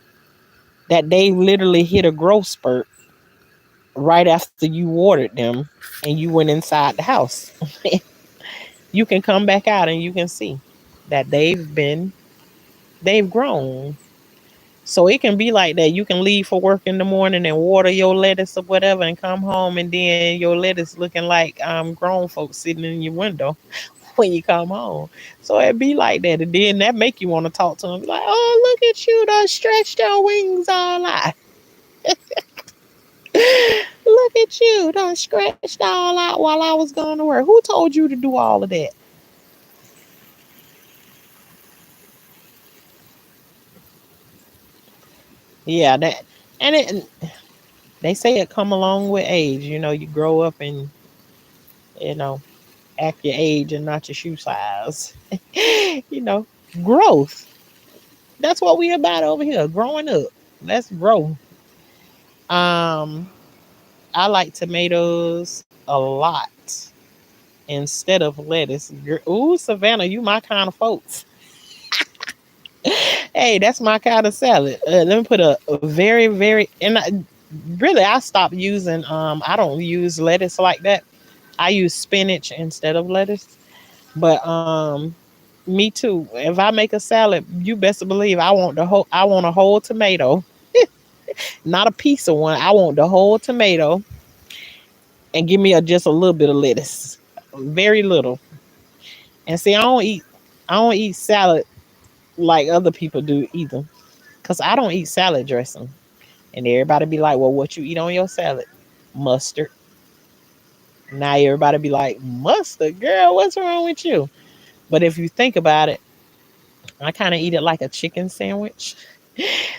that they literally hit a growth spurt right after you watered them and you went inside the house. You can come back out and you can see that they've grown. So it can be like that. You can leave for work in the morning and water your lettuce or whatever and come home and then your lettuce looking like grown folks sitting in your window when you come home. So it be like that. And then that make you want to talk to them. Be like, oh, look at you, done stretched your wings all out. Look at you, done stretched all out while I was going to work. Who told you to do all of that? Yeah, that and it they say it come along with age. You know, you grow up and you know act your age and not your shoe size. you know, growth. That's what we about over here. Growing up. Let's grow. Um, I like tomatoes a lot instead of lettuce. Ooh, Savannah, you my kind of folks. Hey, that's my kind of salad. Let me put a very, very, and really, I stopped using. I don't use lettuce like that. I use spinach instead of lettuce. But me too. If I make a salad, you best believe I want the whole. I want a whole tomato, not a piece of one. I want the whole tomato, and give me just a little bit of lettuce, very little. And see, I don't eat salad like other people do either, cause I don't eat salad dressing. And everybody be like, "Well, what you eat on your salad? Mustard." Now everybody be like, "Mustard, girl, what's wrong with you?" But if you think about it, I kind of eat it like a chicken sandwich.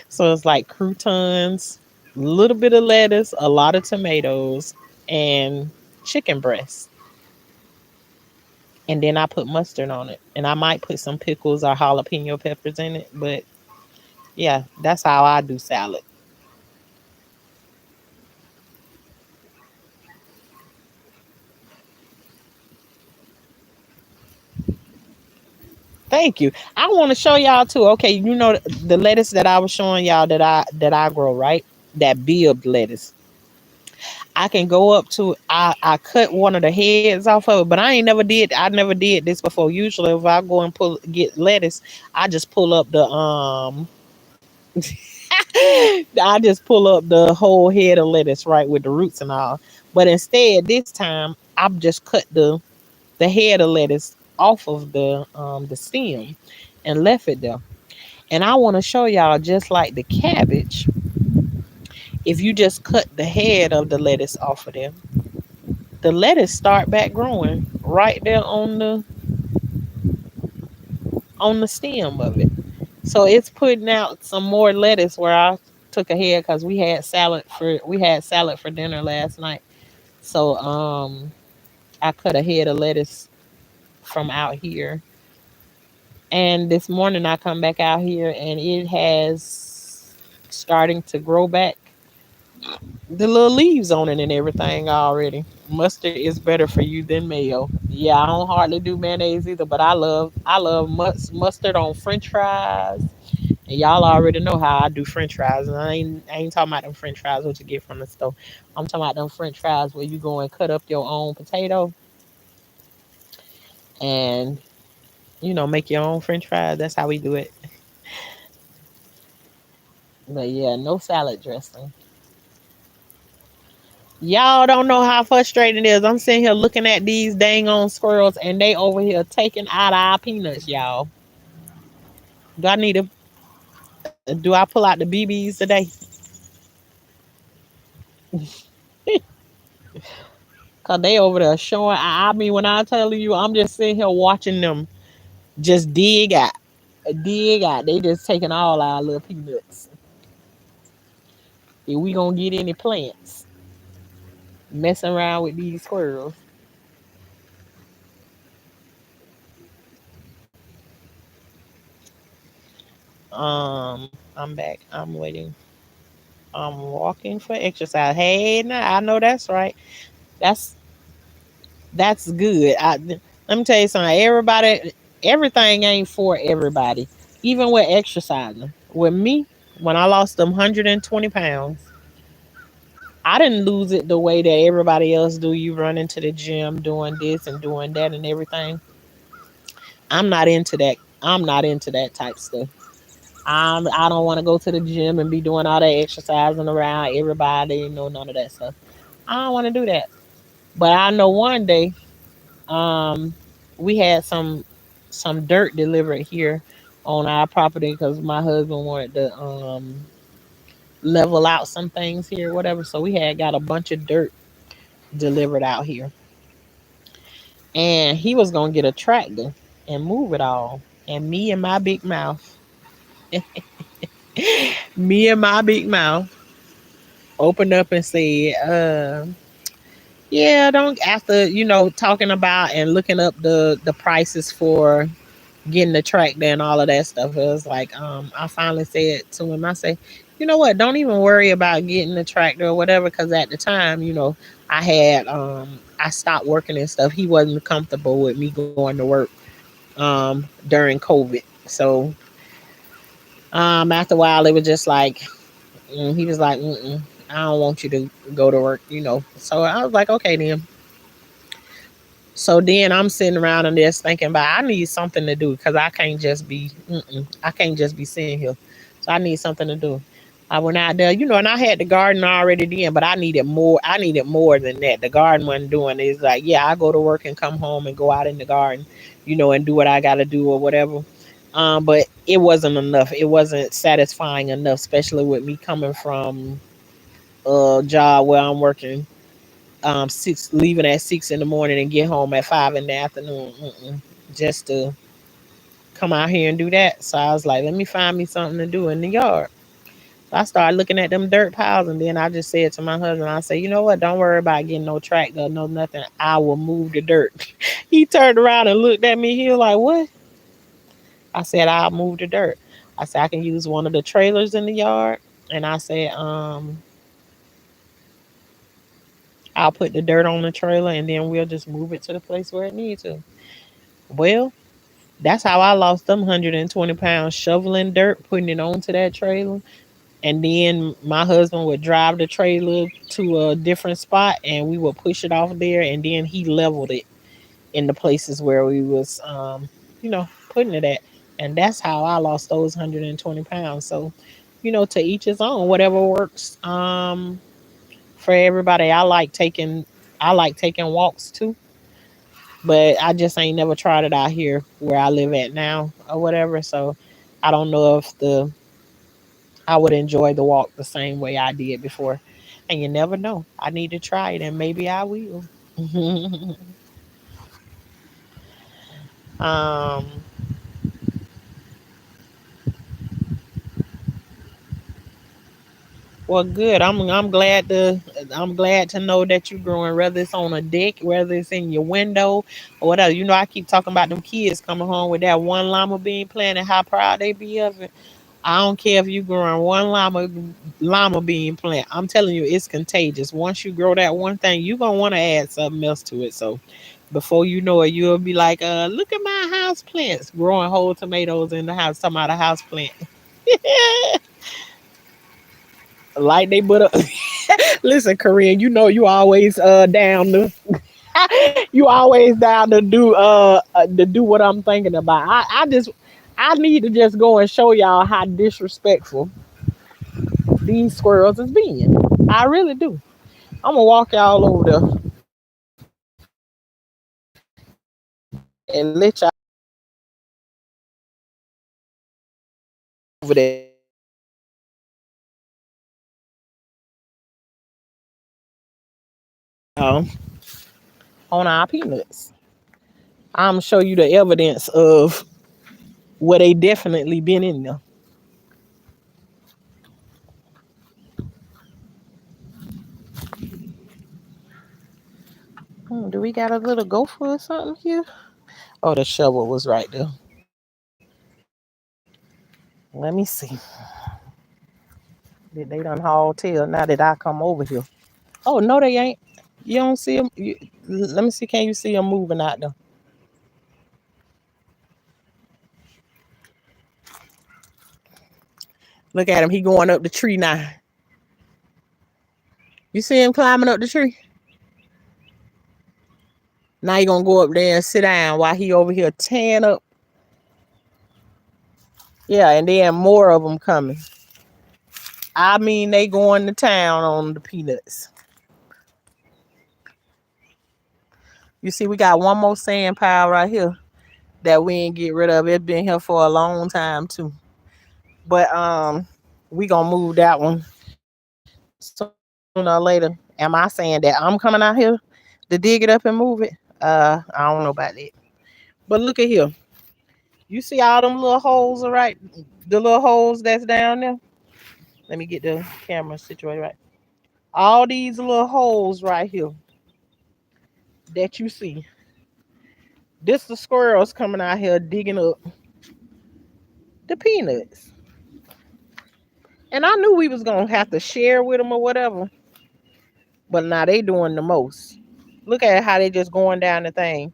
So it's like croutons, a little bit of lettuce, a lot of tomatoes, and chicken breast. And then I put mustard on it. And I might put some pickles or jalapeno peppers in it. But yeah, that's how I do salad. Thank you. I want to show y'all too. Okay, you know the lettuce that I was showing y'all that I grow, right? That bulb lettuce. I can go up to I cut one of the heads off of it, but I never did this before. Usually if I go and pull get lettuce, I just pull up the I just pull up the whole head of lettuce right with the roots and all. But instead this time I've just cut the head of lettuce off of the stem and left it there. And I want to show y'all just like the cabbage, if you just cut the head of the lettuce off of there, the lettuce start back growing right there on the stem of it. So it's putting out some more lettuce where I took a head because we had salad for dinner last night. So I cut a head of lettuce from out here. And this morning I come back out here and it has starting to grow back the little leaves on it and everything already. Mustard is better for you than mayo. Yeah, I don't hardly do mayonnaise either, but I love mustard on French fries And y'all already know how I do French fries. And I ain't talking about them French fries what you get from the store. I'm talking about them French fries where you go and cut up your own potato and make your own French fries. That's how we do it. But yeah, no salad dressing. Y'all don't know how frustrating it is. I'm sitting here looking at these dang on squirrels and they over here taking out our peanuts, y'all. Do I need to do I pull out the BBs today? Cause they over there showing. I mean, when I tell you, I'm just sitting here watching them just dig out. They just taking all our little peanuts. If we gonna get any plants messing around with these squirrels. I'm back. I'm waiting. I'm walking for exercise. Hey, now I know that's right. That's that's good. Let me tell you something. Everything ain't for everybody. Even with exercising. With me, when I lost them 120 pounds, I didn't lose it the way that everybody else do. You run into the gym doing this and doing that and everything. I'm not into that. I'm not into that type stuff. I don't want to go to the gym and be doing all that exercising around everybody. None of that stuff. I don't want to do that. But I know one day, um, we had some dirt delivered here on our property because my husband wanted to level out some things here, whatever. So we had got a bunch of dirt delivered out here, and he was gonna get a tractor and move it all. And me and my big mouth, me and my big mouth opened up and said, "Yeah, don't." After talking about and looking up the prices for getting the tractor and all of that stuff, it was like, I finally said to him, I say, you know what? Don't even worry about getting the tractor or whatever, because at the time, I stopped working and stuff. He wasn't comfortable with me going to work during COVID. So after a while, it was just like he was like, mm-mm, I don't want you to go to work. So I was like, okay then. So then I'm sitting around and just thinking about I need something to do because I can't just be sitting here. So I need something to do. I went out there, and I had the garden already then, but I needed more. I needed more than that. The garden wasn't doing it. It's like, yeah, I go to work and come home and go out in the garden, and do what I got to do or whatever. But it wasn't enough. It wasn't satisfying enough, especially with me coming from a job where I'm working six, leaving at 6 in the morning and get home at 5 in the afternoon, just to come out here and do that. So I was like, let me find me something to do in the yard. So I started looking at them dirt piles, and then I just said to my husband, I said, you know what? Don't worry about getting no tractor, no nothing. I will move the dirt. He turned around and looked at me. He was like, what? I said, I'll move the dirt. I said, I can use one of the trailers in the yard. And I said, I'll put the dirt on the trailer and then we'll just move it to the place where it needs to. Well, that's how I lost them 120 pounds shoveling dirt, putting it onto that trailer. And then my husband would drive the trailer to a different spot and we would push it off there. And then he leveled it in the places where we was, putting it at. And that's how I lost those 120 pounds. So, to each his own, whatever works for everybody. I like taking walks too, but I just ain't never tried it out here where I live at now or whatever. So I don't know if the I would enjoy the walk the same way I did before. And you never know. I need to try it and maybe I will. um well, good. I'm glad to know that you're growing, whether it's on a deck, whether it's in your window or whatever. I keep talking about them kids coming home with that one llama bean plant and how proud they be of it. I don't care if you growing one llama bean plant. I'm telling you, it's contagious. Once you grow that one thing, you gonna want to add something else to it. So before you know it, you'll be like, look at my house plants growing whole tomatoes in the house. Talking about a house plant. Like they put up. Listen, Korean, you know you always down to you always down to do what I'm thinking about. I need to just go and show y'all how disrespectful these squirrels is being. I really do. I'm gonna walk y'all over there and let y'all over there on our peanuts. I'm gonna show you the evidence of where they definitely been in there. Do we got a little gopher or something here? Oh, the shovel was right there. Let me see. Did they done haul tail now that I come over here? Oh no, they ain't. You don't see them. Let me see. Can you see them moving out there? Look at him. He going up the tree now. You see him climbing up the tree? Now you gonna go up there and sit down while he over here tearing up. Yeah, and then more of them coming. I mean, they going to town on the peanuts. You see, we got one more sand pile right here that we ain't get rid of. It's been here for a long time too. But we gonna move that one sooner or later. Am I saying that I'm coming out here to dig it up and move it? I don't know about that. But look at here. You see all them little holes, all right? The little holes that's down there. Let me get the camera situated right. All these little holes right here that you see. This the squirrels coming out here digging up the peanuts. And I knew we was gonna have to share with them or whatever. But now they doing the most. Look at how they just going down the thing,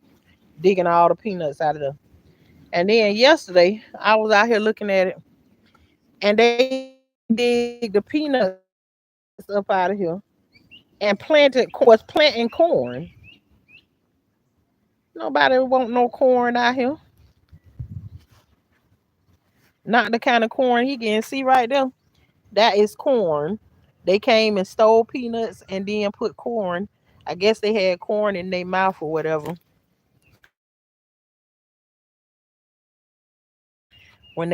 digging all the peanuts out of there. And then yesterday, I was out here looking at it, and they dig the peanuts up out of here and was planting corn. Nobody want no corn out here. Not the kind of corn he can see right there. That is corn. They came and stole peanuts and then put corn. I guess they had corn in their mouth or whatever when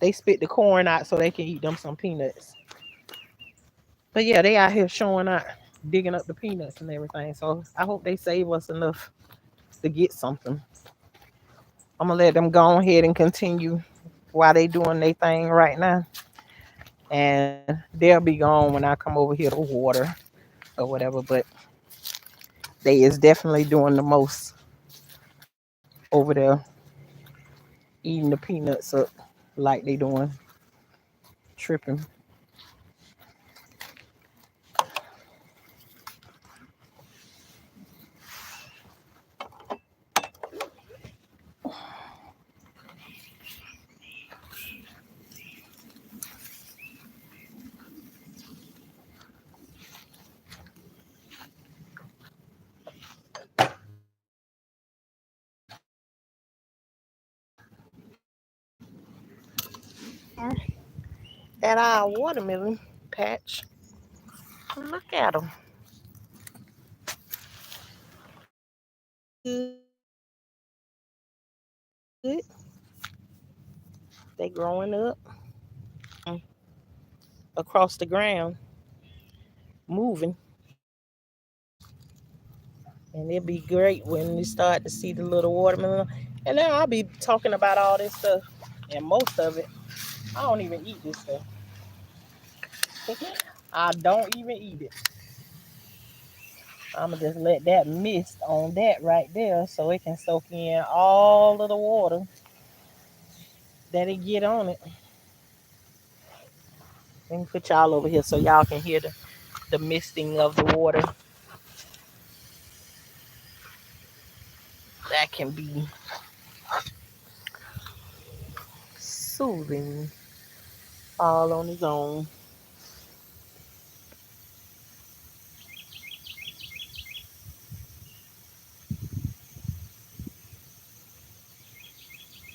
they spit the corn out so they can eat them some peanuts. But yeah, they out here showing out, digging up the peanuts and everything. So I hope they save us enough to get something. I'm gonna let them go ahead and continue while they doing their thing right now. And they'll be gone when I come over here to water or whatever. But they is definitely doing the most over there, eating the peanuts up like they doing, tripping. At our watermelon patch, look at them. Good. They growing up across the ground, moving. And it'd be great when you start to see the little watermelon. And then I'll be talking about all this stuff. And most of it, I don't even eat this stuff. I don't even eat it. I'm going to just let that mist on that right there so it can soak in all of the water that it get on it. Let me put y'all over here so y'all can hear the misting of the water. That can be soothing all on his own.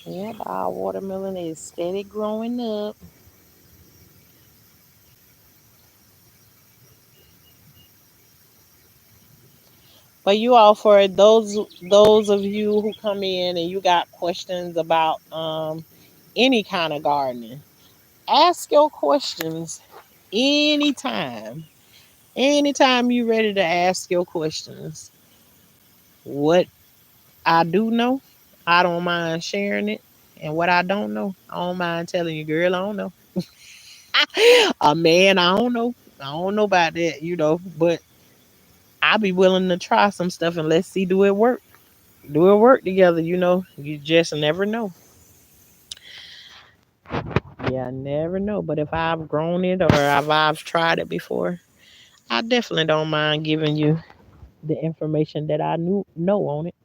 Yep, our watermelon is steady growing up. But you all, for those of you who come in and you got questions about any kind of gardening, ask your questions anytime. Anytime you ready to ask your questions. What I do know, I don't mind sharing it. And what I don't know, I don't mind telling you, girl, I don't know. A man, I don't know. I don't know about that, but I'll be willing to try some stuff and let's see, do it work. Do it work together, You just never know. Yeah, I never know. But if I've grown it or if I've tried it before, I definitely don't mind giving you the information that I know on it.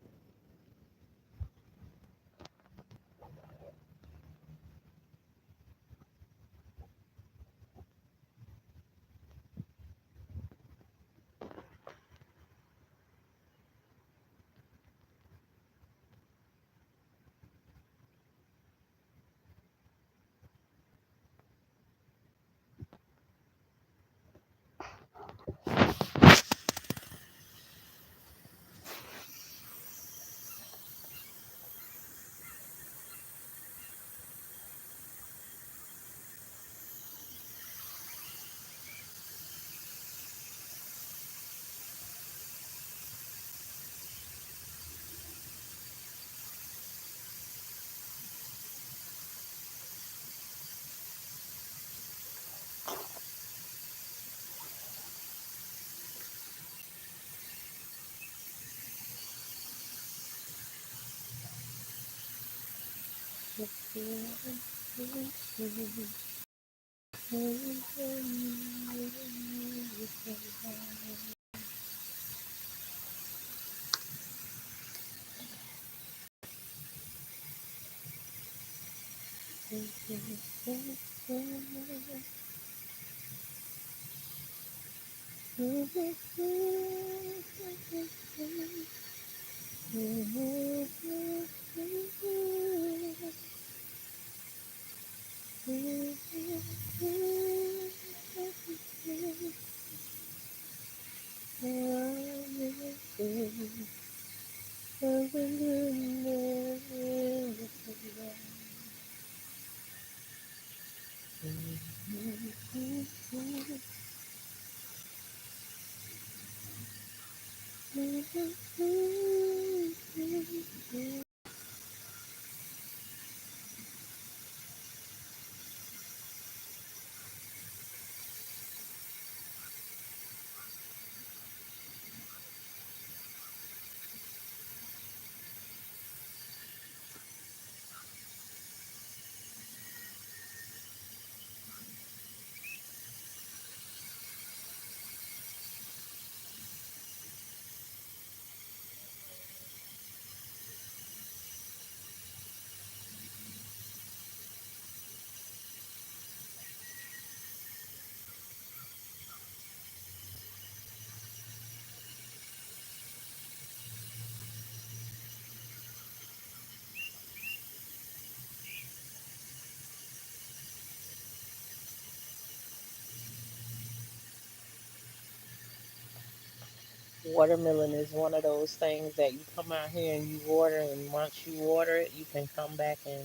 Watermelon is one of those things that you come out here and you water, and once you water it, you can come back and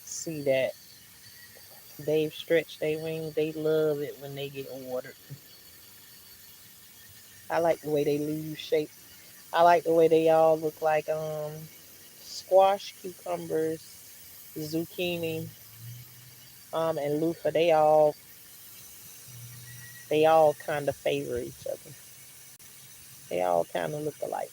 see that they've stretched their wings. They love it when they get watered. I like the way they leaves shape. I like the way they all look like squash, cucumbers, zucchini, and loofah. They all kind of favor each other. They all kind of look alike.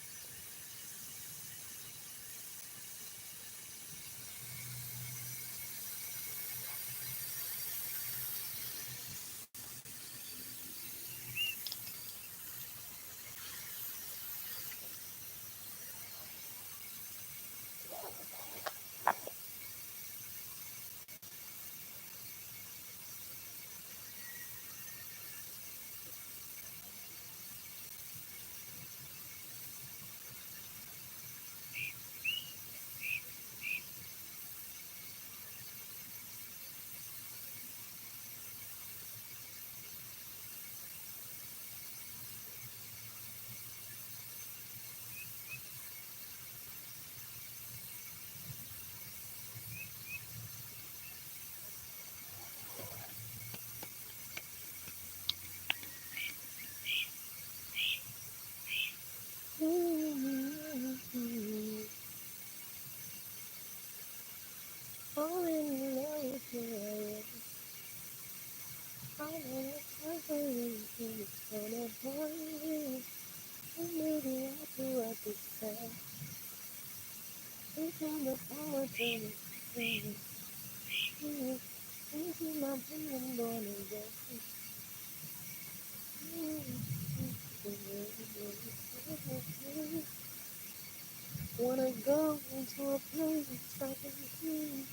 Wanna go into a place I can see.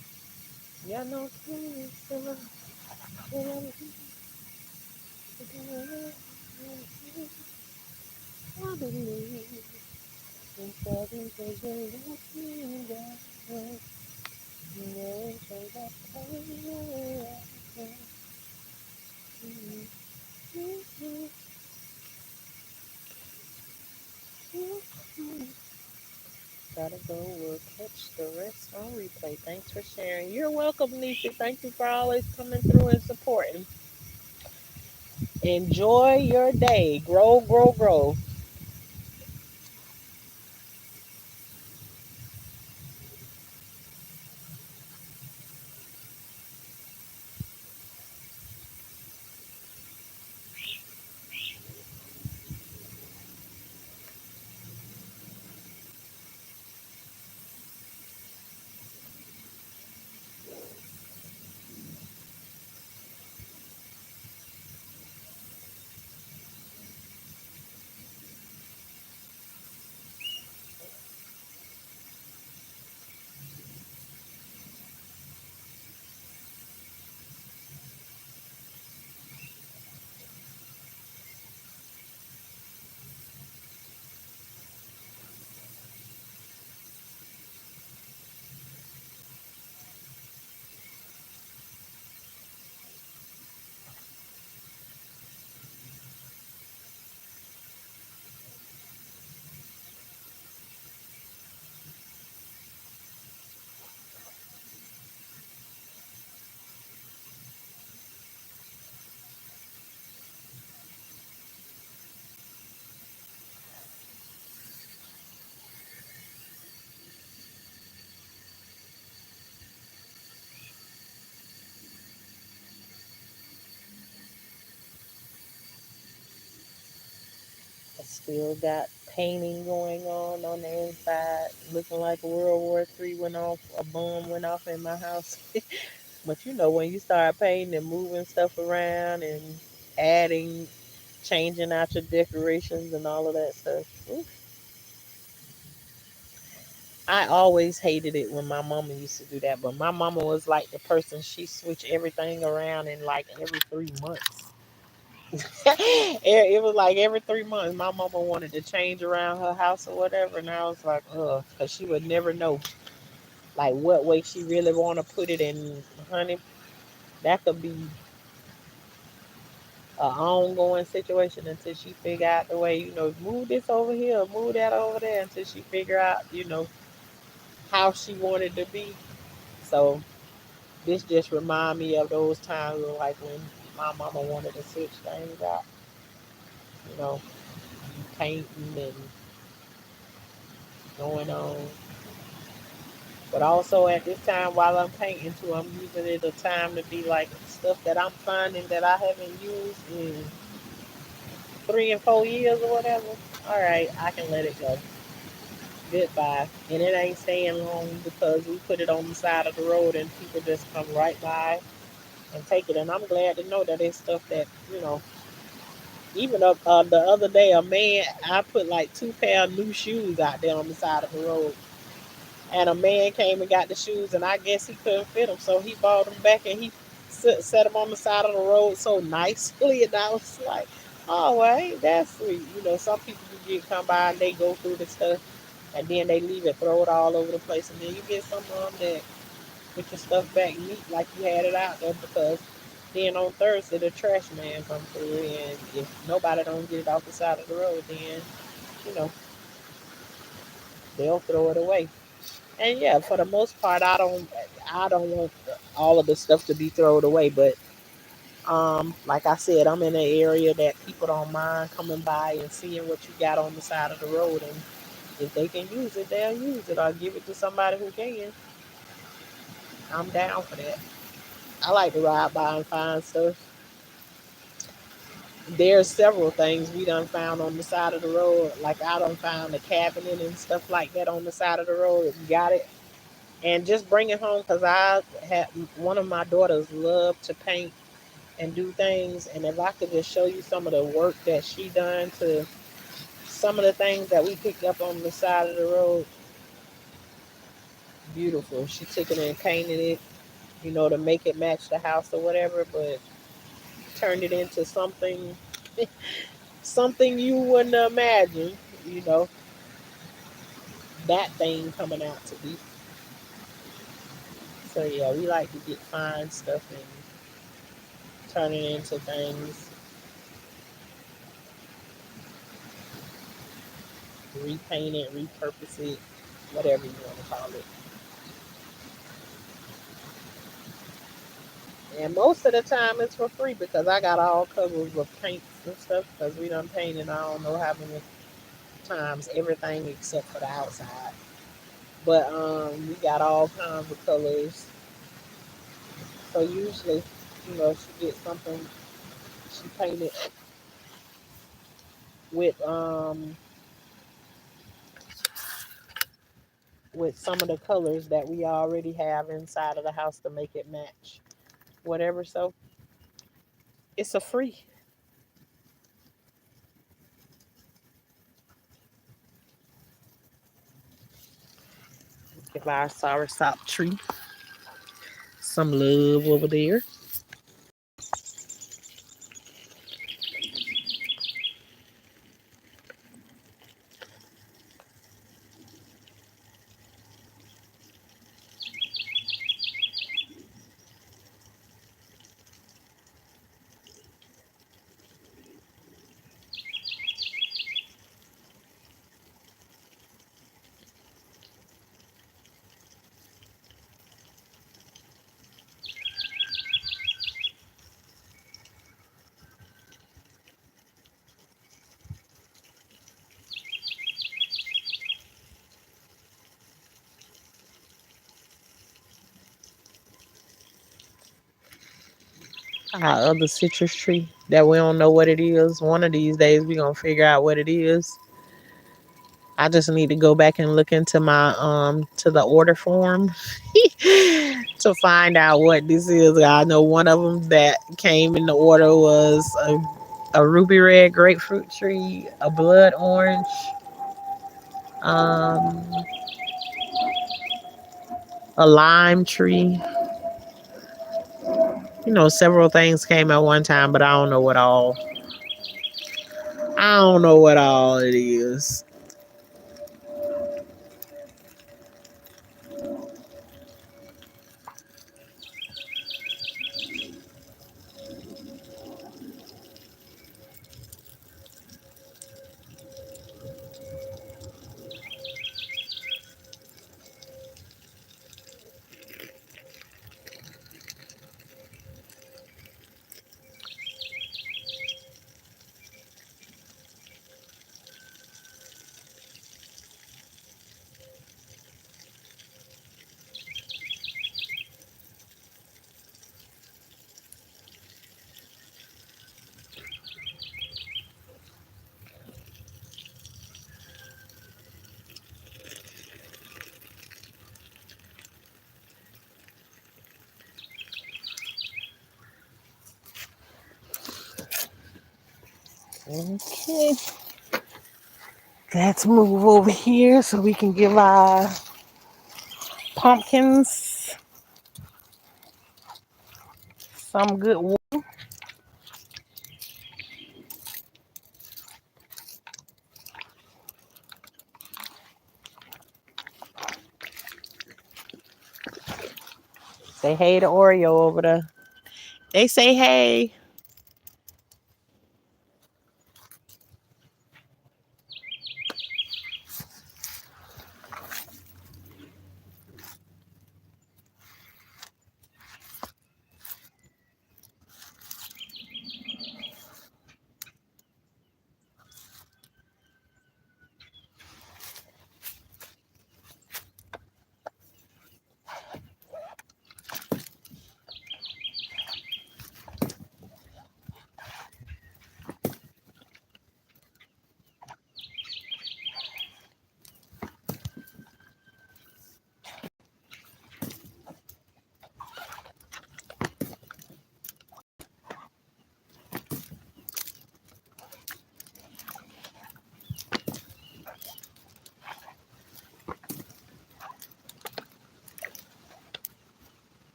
Got no keys, still I believe in something because you let me down. No, so that gotta go. We'll catch the rest on replay. Thanks for sharing. You're welcome, Nisha. Thank you for always coming through and supporting. Enjoy your day. Grow, grow, grow. I still got painting going on the inside, looking like World War III went off, a bomb went off in my house. But you know, when you start painting and moving stuff around and adding, changing out your decorations and all of that stuff, oof, I always hated it when my mama used to do that. But my mama was like the person, she switched everything around in like every 3 months. It was like every 3 months, my mama wanted to change around her house or whatever, and I was like, ugh, because she would never know like what way she really want to put it. And honey, that could be a ongoing situation until she figure out the way, move this over here, move that over there, until she figure out, how she wanted to be. So this just remind me of those times of like when my mama wanted to switch things out, you know, painting and going on. But also at this time while I'm painting too, I'm using it a time to be like stuff that I'm finding that I haven't used in 3 and 4 years or whatever. All right, I can let it go. Goodbye. And it ain't staying long because we put it on the side of the road and people just come right by and take it. And I'm glad to know that it's stuff that, even the other day, a man, I put like 2 pair of new shoes out there on the side of the road. And a man came and got the shoes, and I guess he couldn't fit them. So he bought them back and he set them on the side of the road so nicely. And I was like, oh, well, ain't that sweet? Some people you get come by and they go through the stuff and then they leave it, throw it all over the place, and then you get some of them that put your stuff back neat like you had it out there because then on Thursday the trash man come through and if nobody don't get it off the side of the road, then you know they'll throw it away. And yeah, for the most part, I don't want all of the stuff to be thrown away, but like I said, I'm in an area that people don't mind coming by and seeing what you got on the side of the road, and if they can use it, they'll use it or give it to somebody who can. I'm down for that. I like to ride by and find stuff. There's several things we done found on the side of the road. Like I done found a cabinet and stuff like that on the side of the road. Got it, and just bring it home because I had one of my daughters love to paint and do things. And if I could just show you some of the work that she done to some of the things that we picked up on the side of the road, beautiful. She took it and painted it, to make it match the house or whatever, but turned it into something you wouldn't imagine, you know, that thing coming out to be. So yeah, we like to get fine stuff and turn it into things, repaint it, repurpose it, whatever you want to call it. And most of the time it's for free because I got all covers of paints and stuff because we done painted I don't know how many times everything except for the outside. But we got all kinds of colors. So usually, she gets something she painted with with some of the colors that we already have inside of the house to make it match whatever. So it's a free. Give our soursop tree some love over there. Our other citrus tree that we don't know what it is. One of these days we gonna figure out what it is. I just need to go back and look into my to the order form to find out what this is. I know one of them that came in the order was a ruby red grapefruit tree, a blood orange, um, a lime tree. Several things came at one time, but I don't know what all. I don't know what all it is. Okay, let's move over here so we can give our pumpkins some good water. Say hey to Oreo over there. They say hey.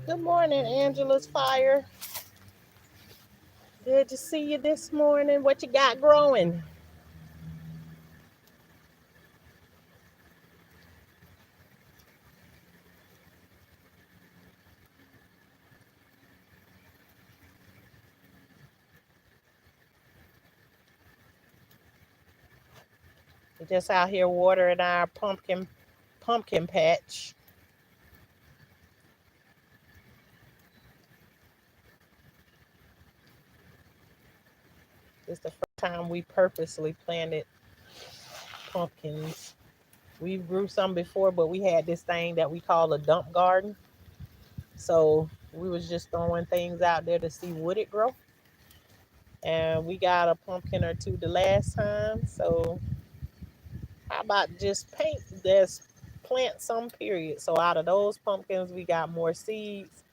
Good morning, Angela's Fire. Good to see you this morning. What you got growing? We're just out here watering our pumpkin patch. It's the first time we purposely planted pumpkins. We grew some before, but we had this thing that we call a dump garden. So we was just throwing things out there to see would it grow. And we got a pumpkin or two the last time. So how about just paint this plant some period. So out of those pumpkins we got more seeds.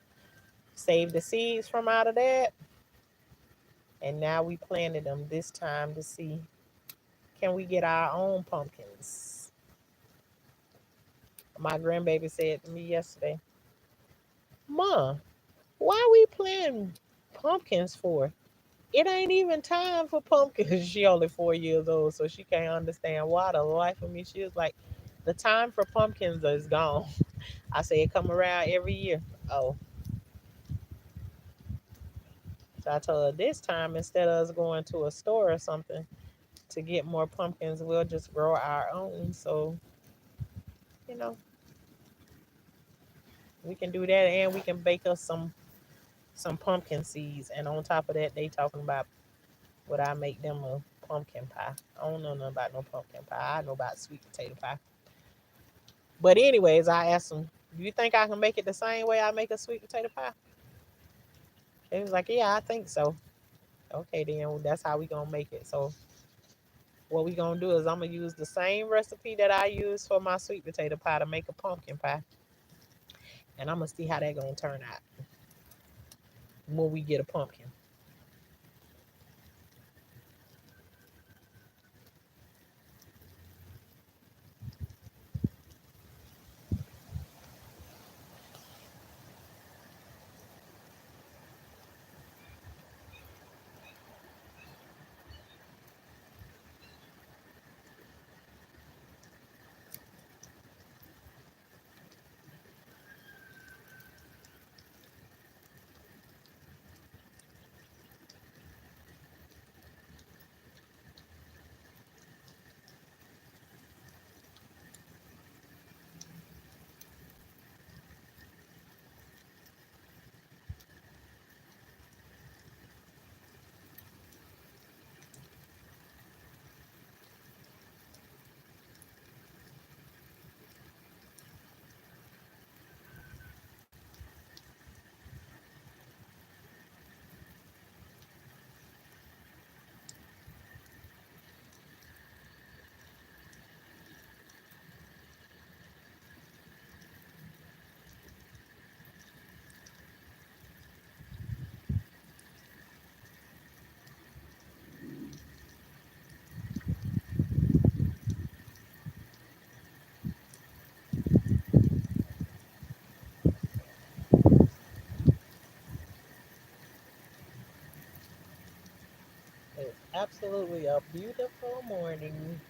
Save the seeds from out of that. And now we planted them this time to see can we get our own pumpkins. My grandbaby said to me yesterday, Mom, why we planting pumpkins for? It ain't even time for pumpkins. She only 4 years old, so she can't understand why the life of me. She was like, the time for pumpkins is gone. I say it come around every year. Oh, so I told her this time instead of us going to a store or something to get more pumpkins, we'll just grow our own. So, you know, we can do that and we can bake us some pumpkin seeds. And on top of that, they talking about would I make them a pumpkin pie. I don't know nothing about no pumpkin pie. I know about sweet potato pie. But anyways, I asked them, do you think I can make it the same way I make a sweet potato pie? They was like, yeah, I think so. Okay, then well, that's how we gonna make it. So what we gonna do is I'm gonna use the same recipe that I use for my sweet potato pie to make a pumpkin pie, and I'm gonna see how that gonna turn out when we get a pumpkin. It's absolutely a beautiful morning.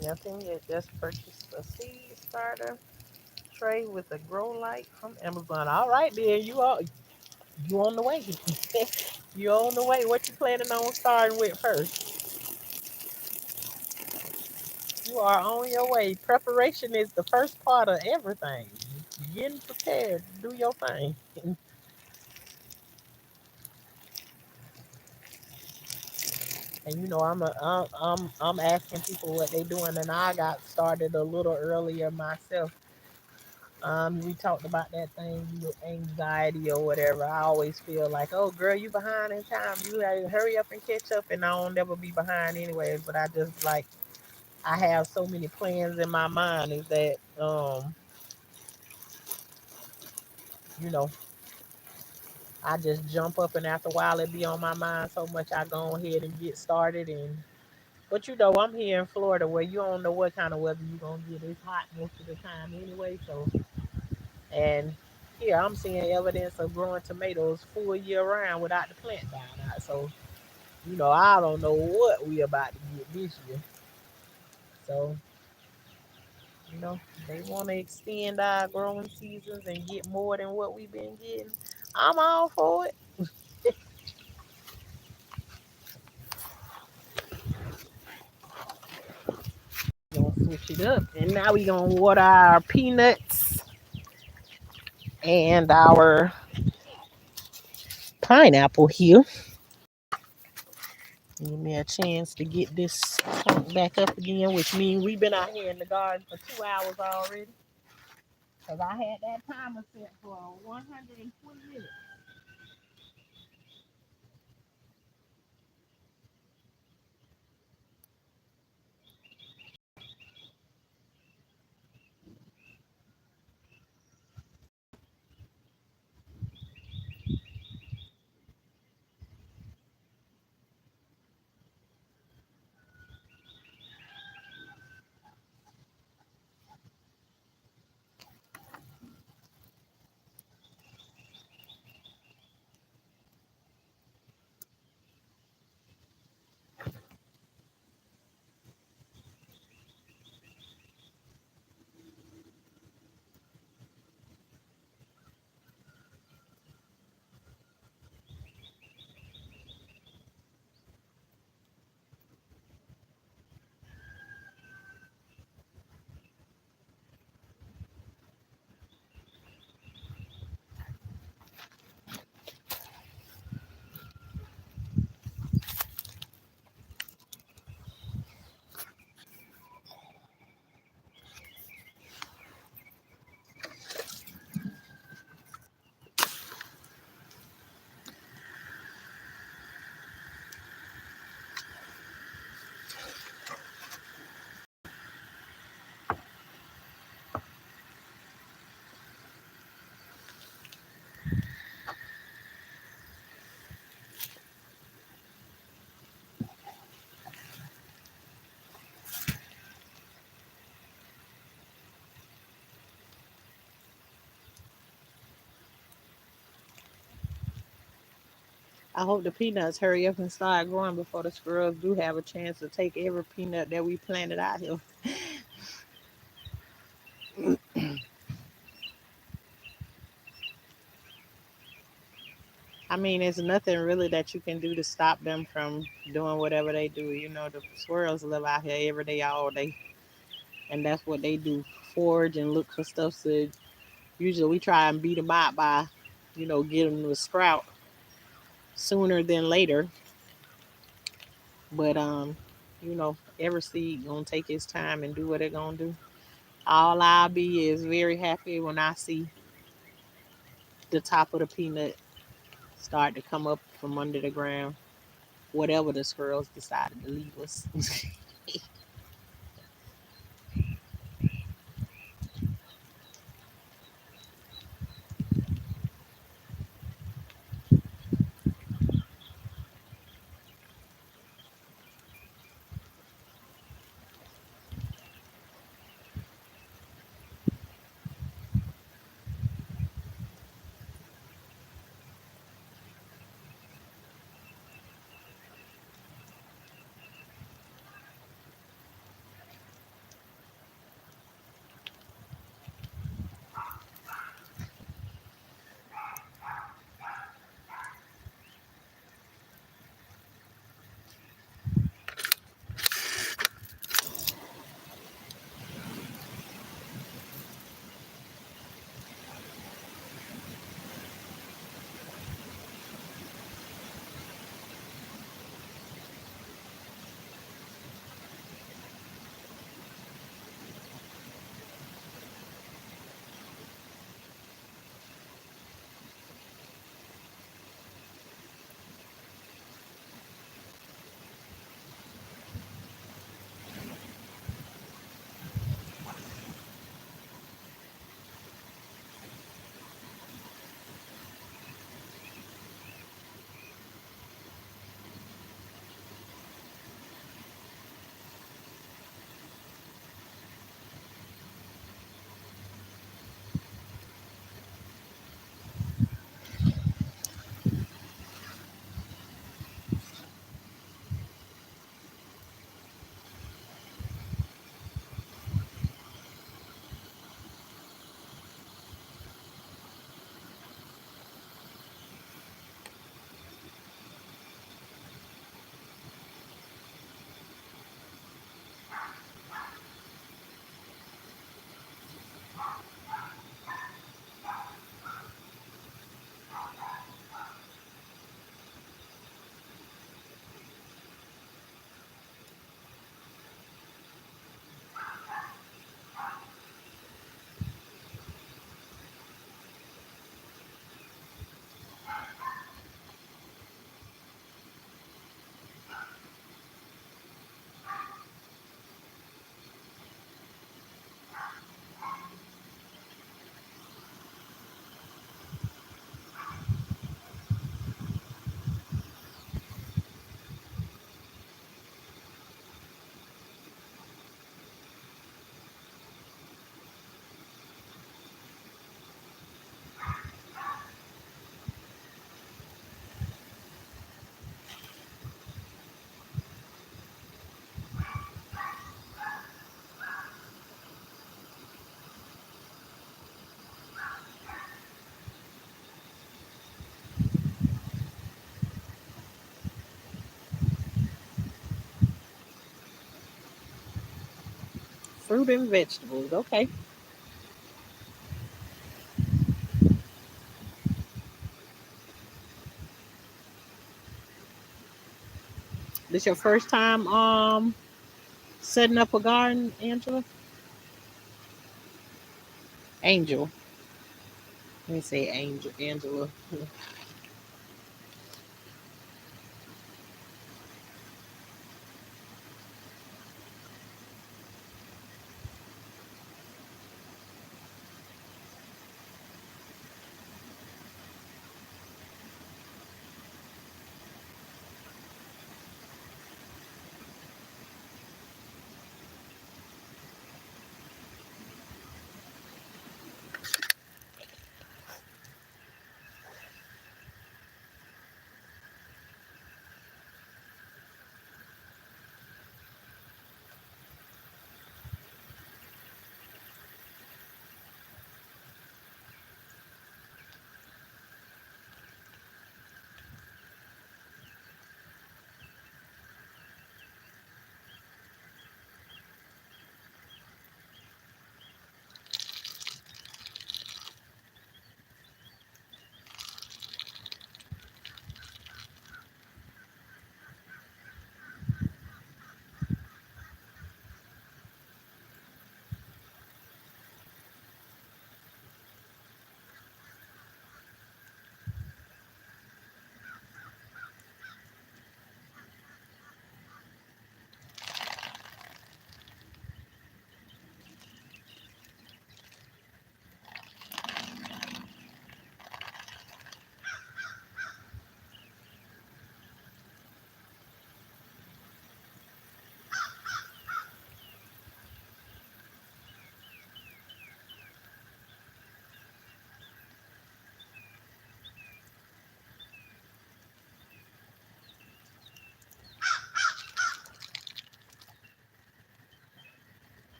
Nothing yet. Just purchased a seed starter tray with a grow light from Amazon. All right, then you on the way. You on the way. What you planning on starting with first? You are on your way. Preparation is the first part of everything. Getting prepared. Do your thing. And I'm asking people what they doing, and I got started a little earlier myself. We talked about that thing with anxiety or whatever. I always feel like, oh girl, you behind in time. You gotta hurry up and catch up, and I don't never be behind anyways. But I just like I have so many plans in my mind. Is that you know I just jump up, and after a while it be on my mind so much I go ahead and get started. And but I'm here in Florida where you don't know what kind of weather you gonna get. It's hot most of the time anyway. So and here I'm seeing evidence of growing tomatoes full year round without the plant dying out. So I don't know what we about to get this year. So you know they want to extend our growing seasons and get more than what we've been getting. I'm all for it. Gonna switch it up, and now we gonna water our peanuts and our pineapple here. Give me a chance to get this pump back up again, which means we've been out here in the garden for 2 hours already. Because I had that timer set for 120 minutes. I hope the peanuts hurry up and start growing before the squirrels do have a chance to take every peanut that we planted out here. I mean, there's nothing really that you can do to stop them from doing whatever they do. You know, the squirrels live out here every day, all day, and that's what they do: forage and look for stuff. So usually we try and beat them out by, get them to sprout sooner than later. But every seed gonna take its time and do what it gonna do. All I'll be is very happy when I see the top of the peanut start to come up from under the ground. Whatever the squirrels decided to leave us. Fruit and vegetables. Okay. This your first time setting up a garden, Angela? Angel. Let me say Angel Angela.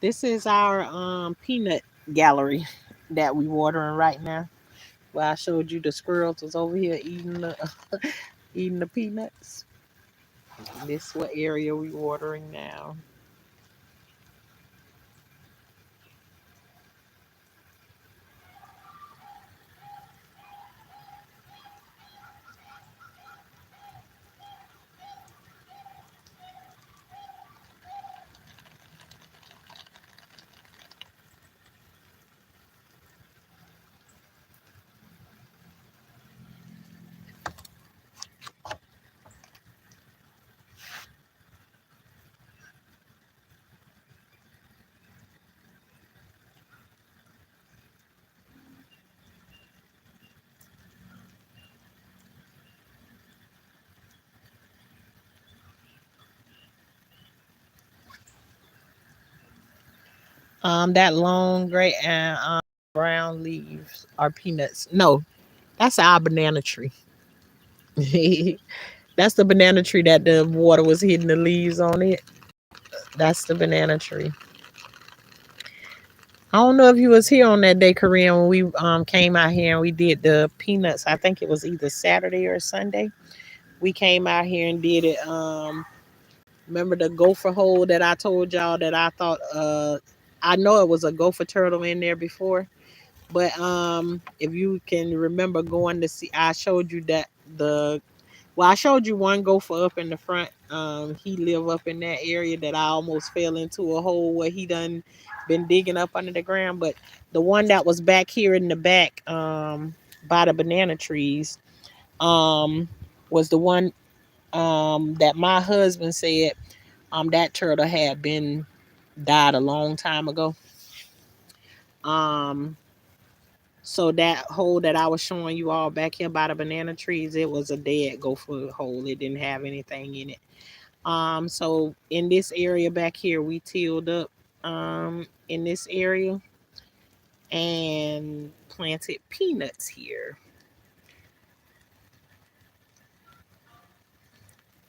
This is our peanut gallery that we watering right now. Where I showed you the squirrels was over here eating the eating the peanuts. This what area we watering now. That long gray and brown leaves are peanuts. No, that's our banana tree. That's the banana tree that the water was hitting the leaves on it. That's the banana tree. I don't know if you was here on that day, Korean, when we came out here and we did the peanuts. I think it was either Saturday or Sunday. We came out here and did it. Remember the gopher hole that I told y'all that I thought I know it was a gopher turtle in there before. But if you can remember going to see, I showed you that the well, I showed you one gopher up in the front. He live up in that area that I almost fell into a hole where he done been digging up under the ground. But the one that was back here in the back, by the banana trees, um, was the one that my husband said that turtle had been died a long time ago. Um, So that hole that I was showing you all back here by the banana trees, it was a dead gopher hole. It didn't have anything in it. So in this area back here, we tilled up in this area and planted peanuts here.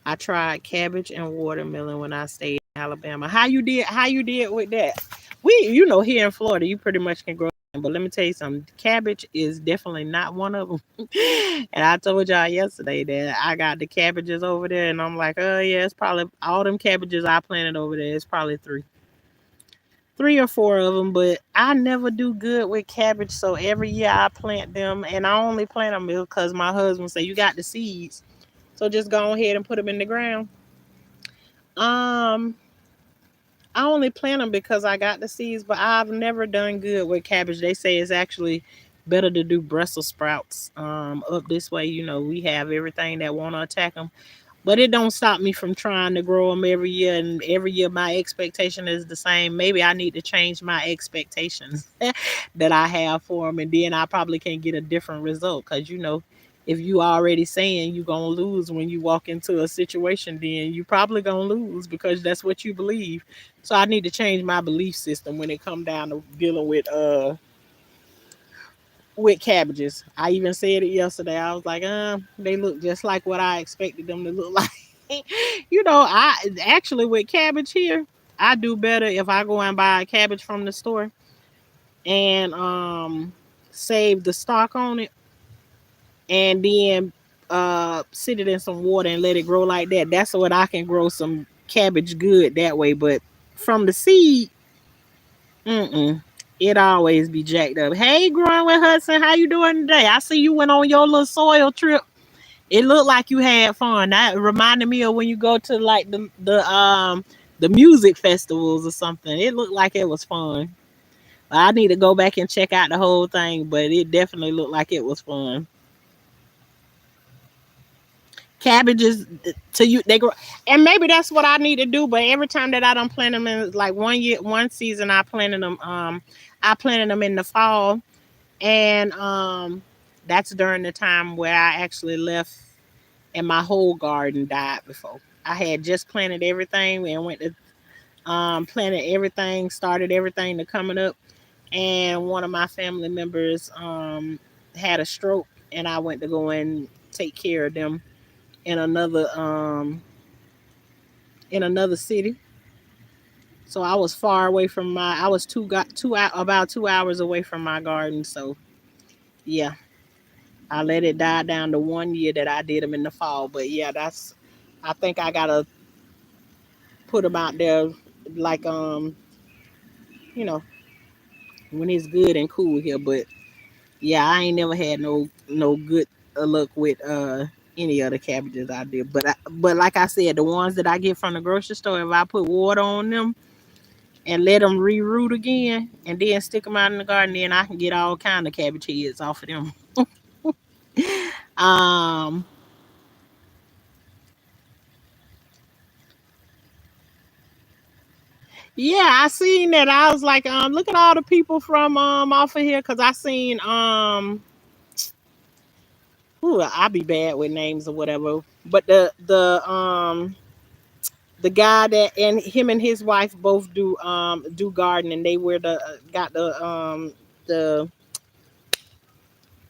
I tried cabbage and watermelon when I stayed in Alabama. How you did with that? Here in Florida, you pretty much can grow them, but let me tell you something. Cabbage is definitely not one of them. And I told y'all yesterday that I got the cabbages over there, and I'm like, oh yeah, it's probably all them cabbages I planted over there. It's probably three or four of them, but I never do good with cabbage. So every year I plant them, and I only plant them because my husband said you got the seeds, so just go ahead and put them in the ground. Um, I only plant them because I got the seeds, but I've never done good with cabbage. They say it's actually better to do Brussels sprouts up this way. We have everything that want to attack them. But it don't stop me from trying to grow them every year, and every year my expectation is the same. Maybe I need to change my expectations that I have for them, and then I probably can get a different result. Because if you already saying you gonna lose when you walk into a situation, then you probably gonna lose because that's what you believe. So I need to change my belief system when it come down to dealing with cabbages. I even said it yesterday. I was like, they look just like what I expected them to look like. I actually with cabbage here, I do better if I go and buy a cabbage from the store and save the stock on it and then sit it in some water and let it grow like that. That's what I can grow some cabbage good that way. But from the seed, mm-mm. It always be jacked up. Hey, growing with Hudson, how you doing today? I see you went on your little soil trip. It looked like you had fun. That reminded me of when you go to like the music festivals or something. It looked like it was fun. I need to go back and check out the whole thing, but it definitely looked like it was fun. Cabbages to you they grow, and maybe that's what I need to do. But every time that I don't plant them in, like one season, I planted them in the fall, and that's during the time where I actually left and my whole garden died before. I had just planted everything and went to planted everything, started everything to coming up, and one of my family members had a stroke, and I went to go and take care of them in another city. So I was far away from my. I was about 2 hours away from my garden. So yeah, I let it die down to 1 year that I did them in the fall. But yeah, that's. I think I gotta put them out there, like you know, when it's good and cool here. But yeah, I ain't never had no good luck with any of the cabbages I did. But like I said, the ones that I get from the grocery store, if I put water on them and let them reroot again, and then stick them out in the garden, then I can get all kind of cabbage heads off of them. Um, yeah, I seen that. I was like, look at all the people from off of here, cause I seen ooh, I be bad with names or whatever. But the guy that and him and his wife both do gardening. They wear got the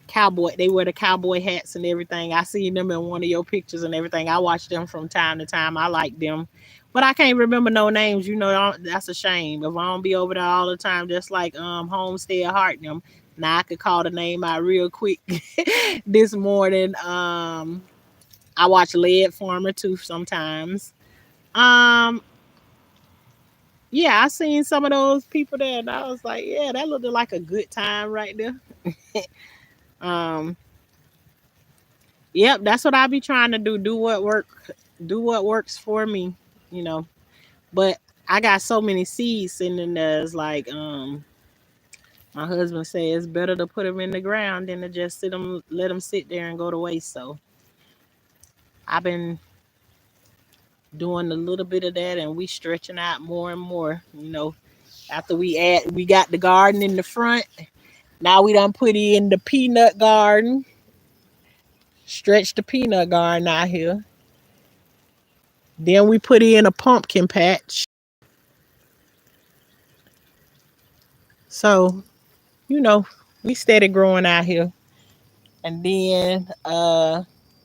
cowboy. They wear the cowboy hats and everything. I seen them in one of your pictures and everything. I watch them from time to time. I like them, but I can't remember no names. That's a shame. If I don't be over there all the time, just like Homestead Heart and them. Now I could call the name out real quick. This morning, I watch Lead Farmer too sometimes. Um, yeah, I seen some of those people there, and I was like, yeah, that looked like a good time right there. Um, yep, that's what I be trying to do. Do what works for me, you know. But I got so many seeds sitting in there. It's like, my husband says it's better to put them in the ground than to just let them sit there and go to waste. So I've been doing a little bit of that, and we stretching out more and more. After we got the garden in the front. Now we done put in the peanut garden, stretch the peanut garden out here. Then we put in a pumpkin patch. So, you know, we steady growing out here. And then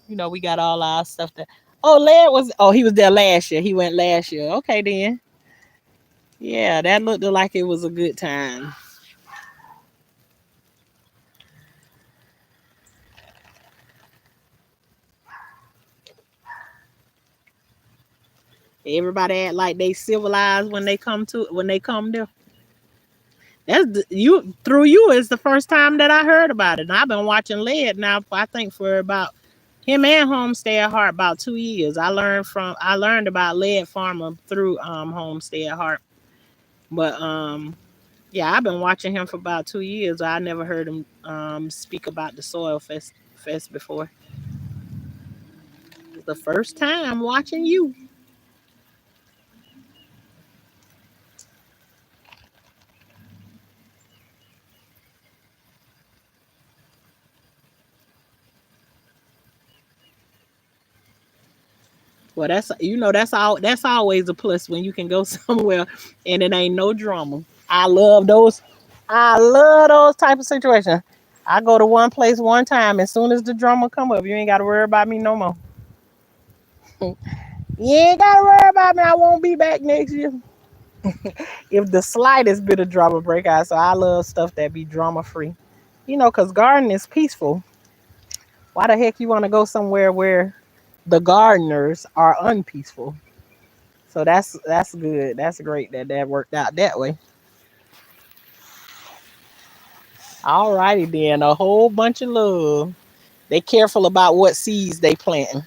we got all our stuff that he was there last year. He went last year. Okay then. Yeah, that looked like it was a good time. Everybody act like they civilized when they come there. You through you is the first time that I heard about it. And I've been watching Led now. I think for about him and Homestead Heart about 2 years. I learned about Led Farmer through Homestead Heart. But yeah, I've been watching him for about 2 years. I never heard him speak about the Soil Fest before. It's the first time watching you. Well, that's always a plus when you can go somewhere and it ain't no drama. I love those. I love those type of situations. I go to one place one time, as soon as the drama come up, you ain't got to worry about me no more. You ain't got to worry about me. I won't be back next year. If the slightest bit of drama break out, so I love stuff that be drama free. Cause gardening is peaceful. Why the heck you want to go somewhere where the gardeners are unpeaceful? So that's good. That's great that worked out that way. All righty then, a whole bunch of love. They careful about what seeds they planting.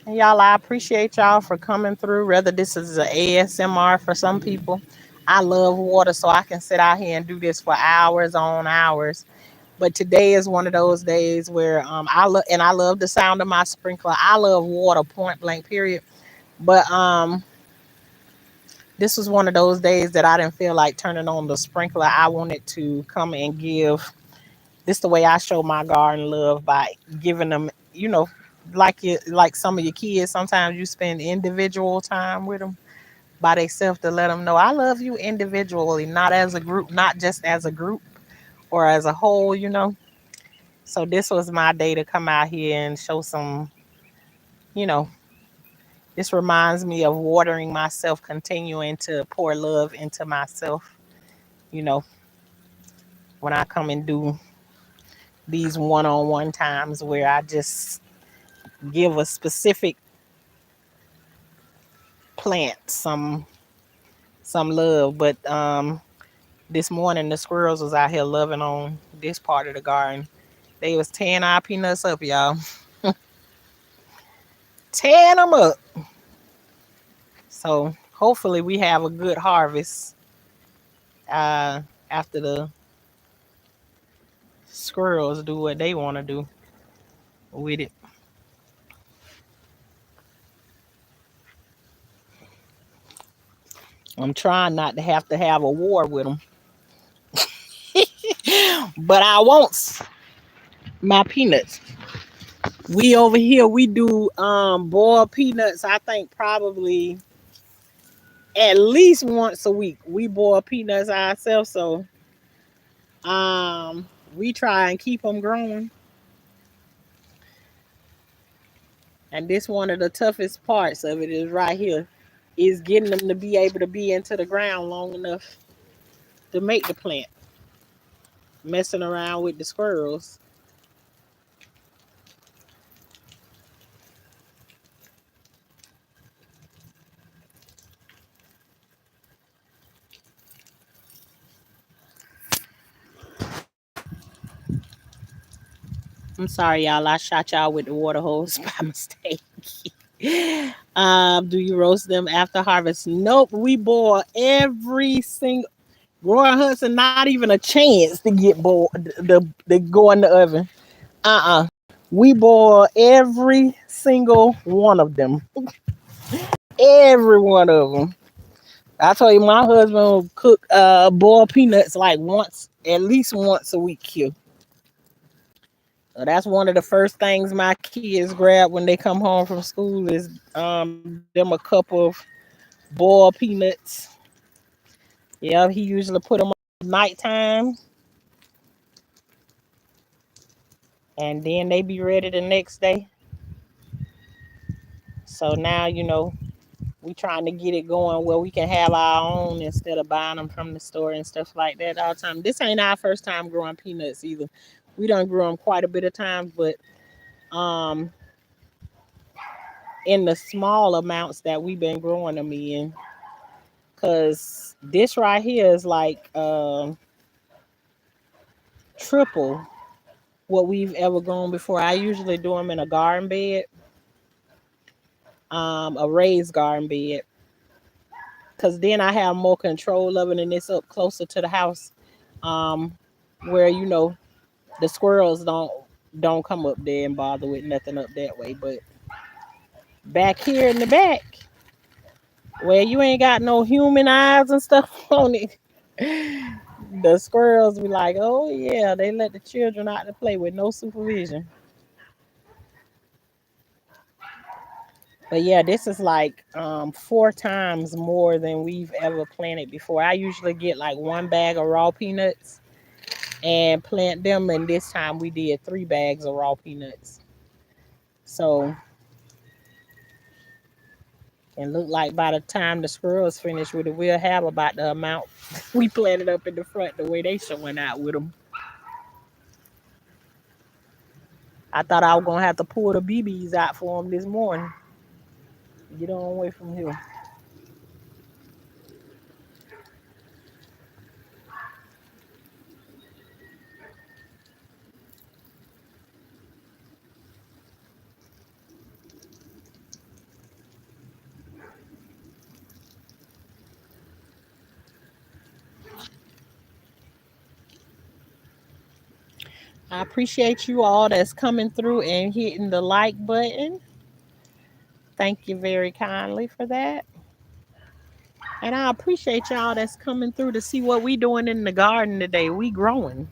And y'all, I appreciate y'all for coming through. Whether this is a ASMR for some people, I love water, so I can sit out here and do this for hours on hours. But today is one of those days where I love the sound of my sprinkler. I love water, point blank, period. But this was one of those days that I didn't feel like turning on the sprinkler. I wanted to come and give this the way I show my garden love by giving them, like some of your kids, sometimes you spend individual time with them by themselves to let them know I love you individually, not as a group, not just as a group or as a whole, you know. So this was my day to come out here and show some, you know, this reminds me of watering myself, continuing to pour love into myself, you know, when I come and do these one-on-one times where I just give a specific plant some love. But this morning the squirrels was out here loving on this part of the garden. They was tearing our peanuts up, y'all. Tearing them up. So hopefully we have a good harvest uh, after the squirrels do what they want to do with it. I'm trying not to have a war with them, but I want my peanuts. We over here we do boiled peanuts. I think probably at least once a week. We boil peanuts ourselves, so we try and keep them growing. And this one of the toughest parts of it is right here, is getting them to be able to be into the ground long enough to make the plant. Messing around with the squirrels. I'm sorry, y'all. I shot y'all with the water hose by mistake. Do you roast them after harvest? Nope. We boil every single. Roy Hudson, not even a chance to get boiled, the go in the oven. We boil every single one of them. Every one of them. I told you my husband will cook boiled peanuts like once, at least once a week here. So that's one of the first things my kids grab when they come home from school is them a cup of boiled peanuts. Yeah, he usually put them on nighttime, and then they be ready the next day. So now we trying to get it going where we can have our own instead of buying them from the store and stuff like that all the time. This ain't our first time growing peanuts either. We done grew them quite a bit of times, but um, in the small amounts that we've been growing them in, cause this right here is like triple what we've ever grown before. I usually do them in a garden bed, a raised garden bed, cause then I have more control of it and it's up closer to the house, um, where the squirrels don't come up there and bother with nothing up that way. But back here in the back, where you ain't got no human eyes and stuff on it, the squirrels be like, oh yeah, they let the children out to play with no supervision. But yeah, this is like four times more than we've ever planted before. I usually get like one bag of raw peanuts and plant them, and this time we did 3 bags of raw peanuts. So and look like by the time the squirrels finish with it, we'll have about the amount we planted up in the front the way they showing out with them. I thought I was gonna have to pull the BBs out for them this morning. Get on away from here. I appreciate you all that's coming through and hitting the like button. Thank you very kindly for that. And I appreciate y'all that's coming through to see what we doing in the garden today. We growing.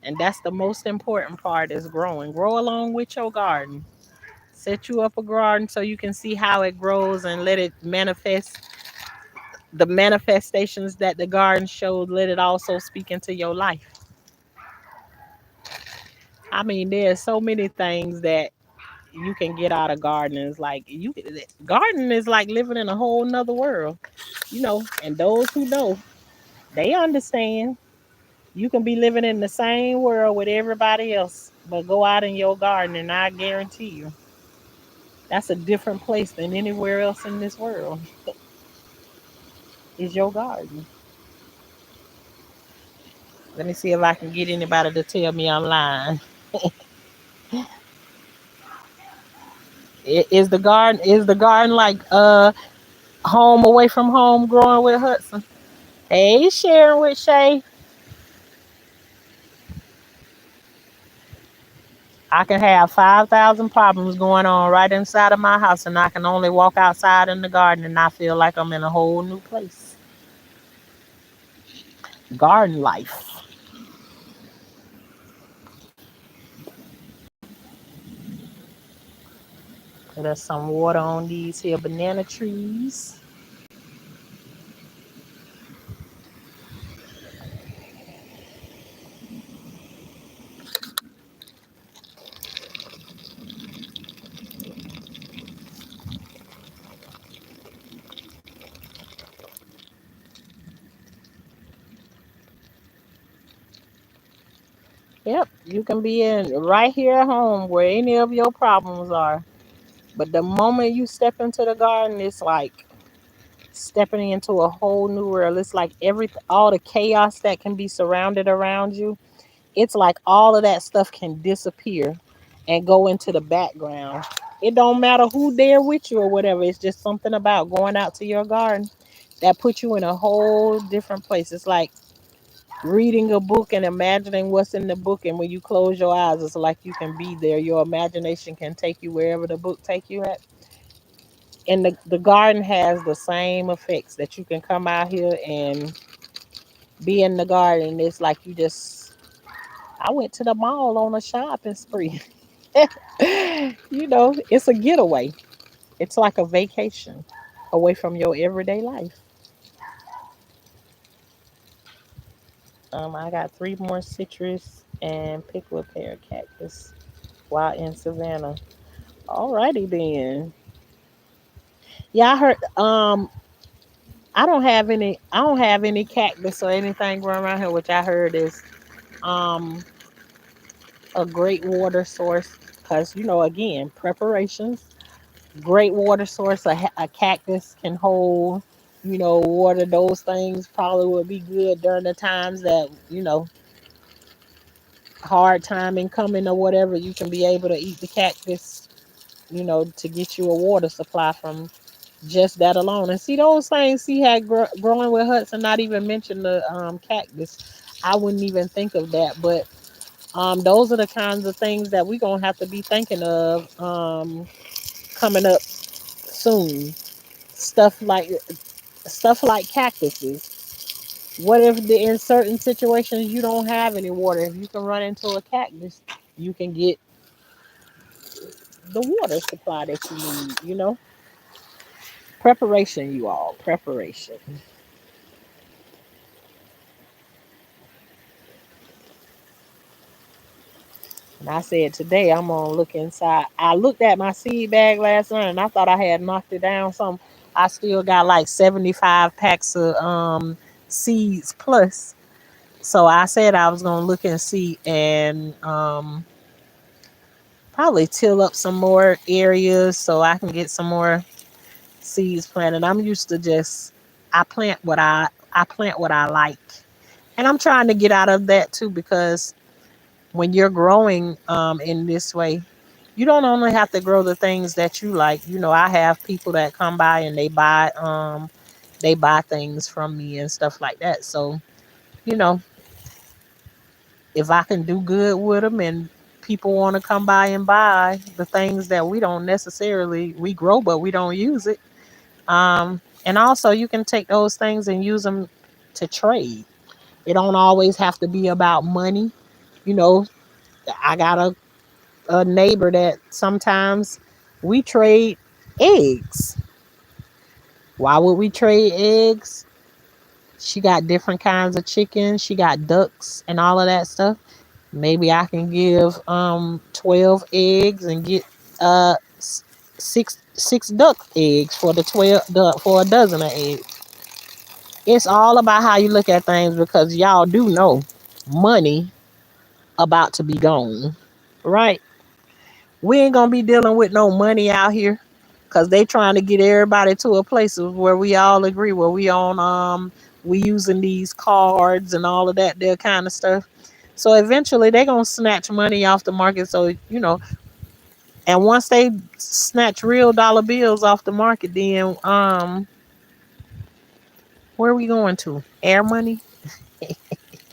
And that's the most important part is growing. Grow along with your garden. Set you up a garden so you can see how it grows and let it manifest the manifestations that the garden showed. Let it also speak into your life. I mean, there's so many things that you can get out of gardening. It's like gardening is like living in a whole nother world, and those who know, they understand. You can be living in the same world with everybody else, but go out in your garden and I guarantee you that's a different place than anywhere else in this world. Is your garden. Let me see if I can get anybody to tell me I'm lying. Is the garden like home away from home growing with Hudson? Hey, sharing with Shay. I can have 5,000 problems going on right inside of my house, and I can only walk outside in the garden and I feel like I'm in a whole new place. Garden life. Put us some water on these here banana trees. Yep, you can be in right here at home where any of your problems are. But the moment you step into the garden, it's like stepping into a whole new world. It's like all the chaos that can be surrounded around you. It's like all of that stuff can disappear and go into the background. It don't matter who there with you or whatever. It's just something about going out to your garden that puts you in a whole different place. It's like reading a book and imagining what's in the book, and when you close your eyes, it's like you can be there. Your imagination can take you wherever the book take you at. And the garden has the same effects that you can come out here and be in the garden. It's like I went to the mall on a shopping spree. It's a getaway. It's like a vacation away from your everyday life. I got three more citrus and pickle a pear cactus while in Savannah. Alrighty then. Yeah, I heard. I don't have any cactus or anything growing around here, which I heard is um a great water source because again, preparations. Great water source. A cactus can hold water. Those things probably would be good during the times that hard timing coming or whatever. You can be able to eat the cactus, to get you a water supply from just that alone. And see those things he had growing with Hudson. Not even mention the cactus. I wouldn't even think of that, but those are the kinds of things that we're gonna have to be thinking of coming up soon. Stuff like stuff like cactuses. What if in certain situations you don't have any water? If you can run into a cactus, you can get the water supply that you need. Preparation, you all. Preparation. And I said today I'm gonna look inside. I looked at my seed bag last night and I thought I had knocked it down some. I still got like 75 packs of seeds plus. So I said I was gonna look and see and probably till up some more areas so I can get some more seeds planted. I'm used to just I plant what I like. And I'm trying to get out of that too because when you're growing in this way, you don't only have to grow the things that you like. I have people that come by and they buy things from me and stuff like that. So, you know, if I can do good with them and people want to come by and buy the things that we grow but we don't use it. And also you can take those things and use them to trade. It don't always have to be about money. You know, I got a neighbor that sometimes We trade eggs. Why would we trade eggs? She got different kinds of chicken. She got ducks and all of that stuff. Maybe I can give 12 eggs and get six duck eggs for the 12 for a dozen of eggs. It's all about how you look at things because y'all do know money about to be gone, right? We ain't gonna be dealing with no money out here because they trying to get everybody to a place where we all agree where we on we using these cards and all of that kind of stuff. So eventually they gonna snatch money off the market. So and once they snatch real dollar bills off the market, then where are we going to? Air money.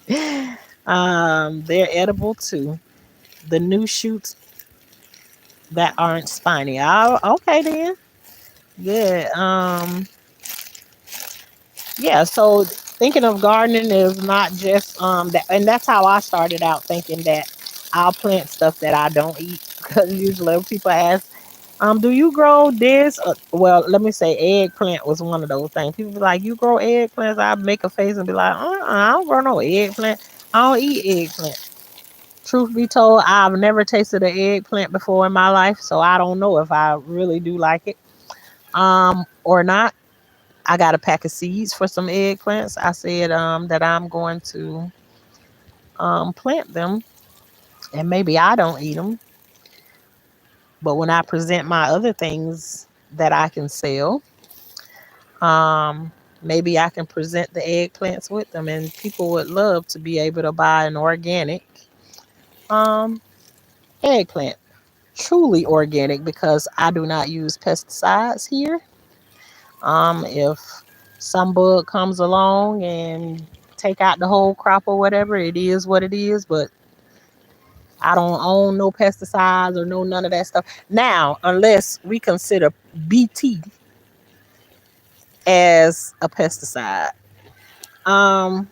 They're edible too. The new shoots that aren't spiny. Oh, okay then. Yeah. Yeah, so thinking of gardening is not just that, and that's how I started out thinking that I'll plant stuff that I don't eat because usually when people ask, do you grow this? Well, let me say eggplant was one of those things. People be like, you grow eggplants? I make a face and be like, I don't grow no eggplant. I don't eat eggplant. Truth be told, I've never tasted an eggplant before in my life, so I don't know if I really do like it or not. I got a pack of seeds for some eggplants. I said that I'm going to plant them, and maybe I don't eat them, but when I present my other things that I can sell, um, maybe I can present the eggplants with them, and people would love to be able to buy an organic um, eggplant, truly organic, because I do not use pesticides here. If some bug comes along and take out the whole crop or whatever, it is what it is. But I don't own no pesticides or no none of that stuff. Now, unless we consider BT as a pesticide. Um,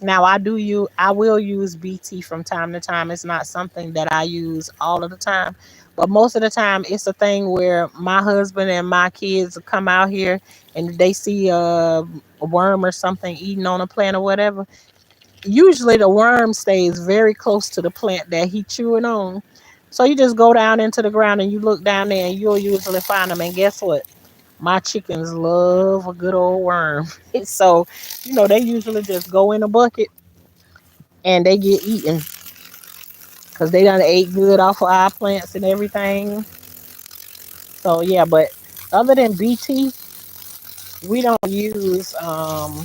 Now I will use BT from time to time. It's not something that I use all of the time. But most of the time it's a thing where my husband and my kids come out here and they see a worm or something eating on a plant or whatever. Usually the worm stays very close to the plant that he chewing on. So you just go down into the ground and you look down there and you'll usually find them. And guess what? My chickens love a good old worm. So, they usually just go in a bucket and they get eaten because they done ate good off of our plants and everything. So yeah, but other than BT, we don't use pesticides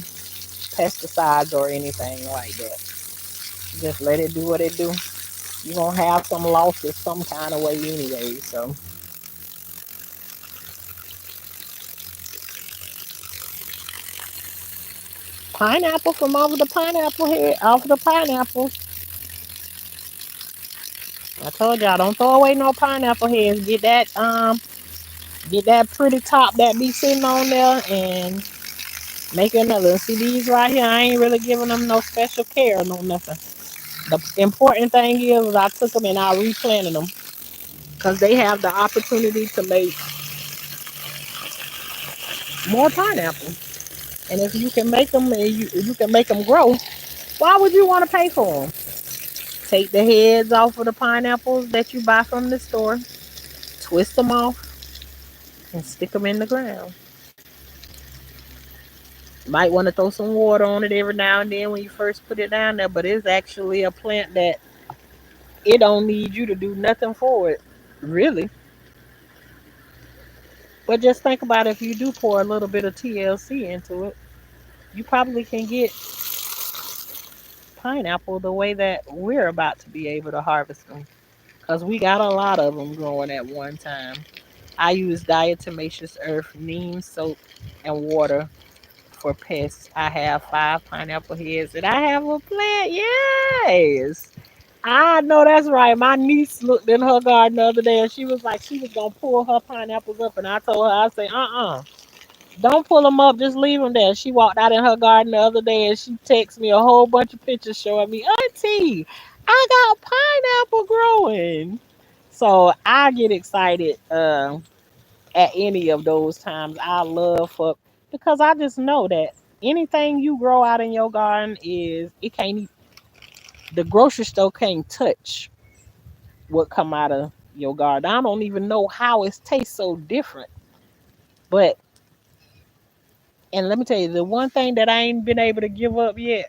or anything like that. Just let it do what it do. You're gonna have some losses some kind of way anyway. So pineapple from over the pineapple head, off of the pineapple. I told y'all don't throw away no pineapple heads. Get that pretty top that be sitting on there and make another. See these right here, I ain't really giving them no special care or no nothing. The important thing is I took them and I replanted them because they have the opportunity to make more pineapple. And if you can make them and you can make them grow, why would you want to pay for them? Take the heads off of the pineapples that you buy from the store, twist them off, and stick them in the ground. Might want to throw some water on it every now and then when you first put it down there, but it's actually a plant that it don't need you to do nothing for it, really. But just think about if you do pour a little bit of TLC into it, you probably can get pineapple the way that we're about to be able to harvest them. Because we got a lot of them growing at one time. I use diatomaceous earth, neem soap, and water for pests. I have 5 pineapple heads and I have a plant. Yes. I know that's right. My niece looked in her garden the other day and she was like, she was going to pull her pineapples up. And I told her, I said, don't pull them up. Just leave them there. She walked out in her garden the other day and she texted me a whole bunch of pictures showing me, Auntie, I got pineapple growing. So I I get excited at any of those times. I love for because I just know that anything you grow out in your garden is it can't the grocery store can't touch what come out of your garden. I don't even know how it tastes so different. But and let me tell you, the one thing that I ain't been able to give up yet,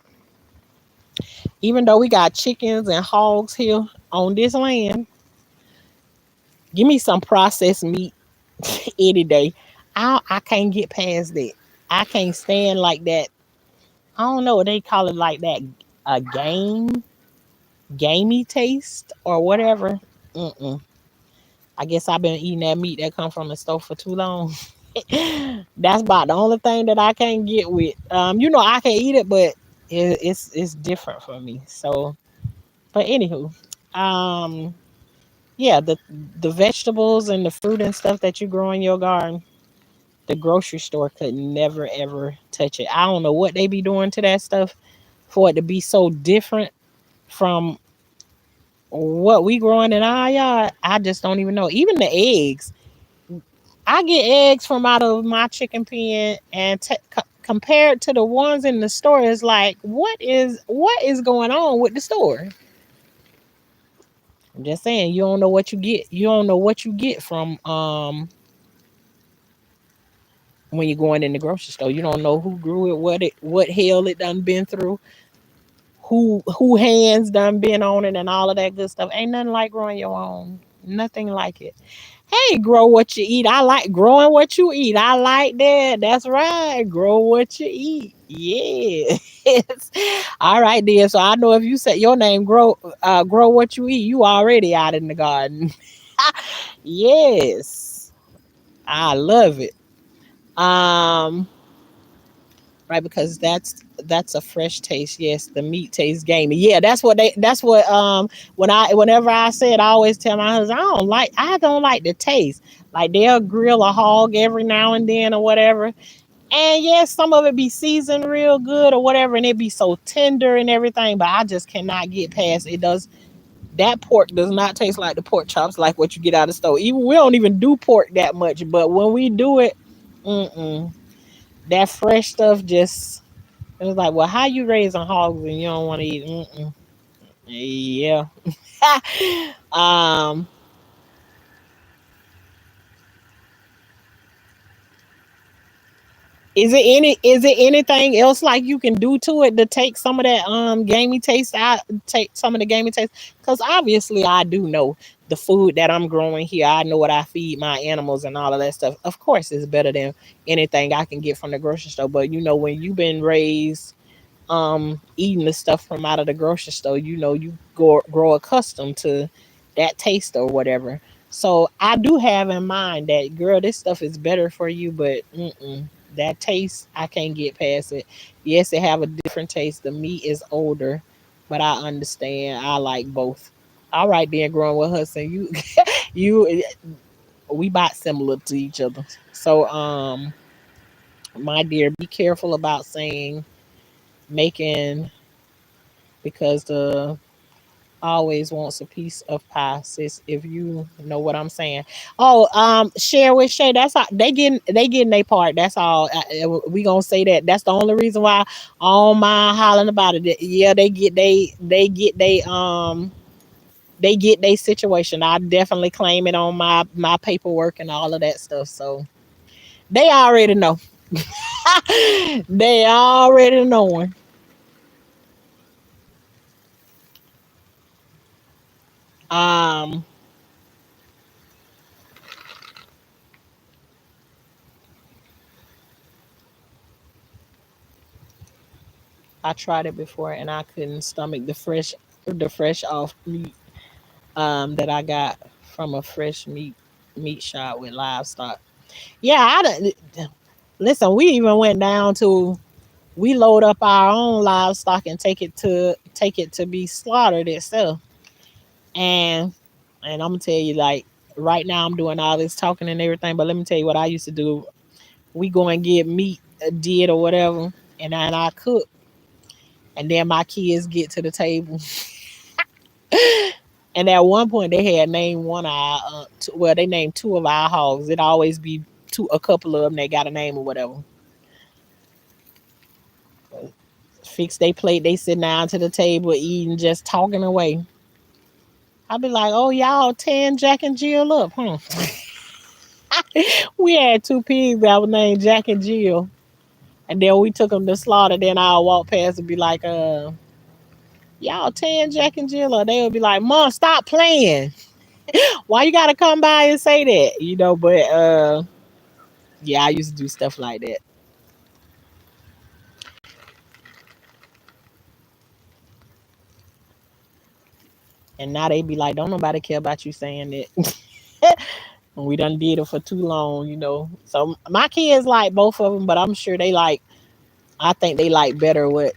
even though we got chickens and hogs here on this land, give me some processed meat any day. I can't get past that. I can't stand like that. I don't know what they call it like that a gamey taste or whatever. Mm-mm. I guess I've been eating that meat that come from the store for too long. That's about the only thing that I can't get with. I can eat it, but it's different for me. So, but anywho, um, yeah, the vegetables and the fruit and stuff that you grow in your garden, the grocery store could never ever touch it. I don't know what they be doing to that stuff for it to be so different from what we growing in our yard. I just don't even know. Even the eggs, I get eggs from out of my chicken pen, and compared to the ones in the store, it's like what is going on with the store? I'm just saying, you don't know what you get. You don't know what you get from when you're going in the grocery store. You don't know who grew it, what hell it done been through, who hands done been on it, and all of that good stuff. Ain't nothing like growing your own. Nothing like it. Hey, grow what you eat. I like growing what you eat. I like that. That's right. Grow what you eat. Yes. All right, then. So I know if you say your name, grow what you eat, you already out in the garden. Yes. I love it. Um, right, because that's a fresh taste. Yes, the meat tastes gamey. Yeah, that's what whenever I say it, I always tell my husband I don't like the taste. Like they'll grill a hog every now and then or whatever. And yes, some of it be seasoned real good or whatever, and it be so tender and everything, but I just cannot get past it. Does that pork does not taste like the pork chops like what you get out of the store. Even we don't even do pork that much, but when we do it, mm-mm, that fresh stuff just it was like, well, how you raising hogs and you don't want to eat? Mm-mm. Yeah. um. Is it anything else like you can do to it to take some of that gamey taste out? Take some of the gamey taste because obviously I do know the food that I'm growing here. I know what I feed my animals and all of that stuff. Of course, it's better than anything I can get from the grocery store. But when you've been raised eating the stuff from out of the grocery store, you grow accustomed to that taste or whatever. So I do have in mind that, girl, this stuff is better for you, but that taste I can't get past it. Yes, it have a different taste. The meat is older, but I understand. I like both. All right, then, growing with us and you, you, we about similar to each other. So, my dear, be careful about saying making because the always wants a piece of pie, sis. If you know what I'm saying. Oh, share with Shay. That's all. They getting their part. That's all. We gonna say that. That's the only reason why all my hollering about it. Yeah, they get they situation. I definitely claim it on my paperwork and all of that stuff. So they already know. They already knowing. Um, I tried it before and I couldn't stomach the fresh off meat that I got from a fresh meat shop with livestock. Yeah, listen. We even went down to we load up our own livestock and take it to be slaughtered itself. And I'm gonna tell you, like right now, I'm doing all this talking and everything. But let me tell you what I used to do. We go and get meat did or whatever, and then I cook, and then my kids get to the table And at one point, they had named one of our, well, they named two of our hogs. It always be two, a couple of them. They got a name or whatever. Fix they plate. They sit down to the table eating, just talking away. I'd be like, "Oh, y'all tearing Jack and Jill up, huh?" We had two pigs that was named Jack and Jill, and then we took them to slaughter. Then I'll walk past and be like, y'all tearing Jack and Jill up." They would be like, "Mom, stop playing. Why you gotta come by and say that?" But yeah, I used to do stuff like that. And now they be like, "Don't nobody care about you saying that." And we done did it for too long. So my kids like both of them, but I'm sure they like. I think they like better what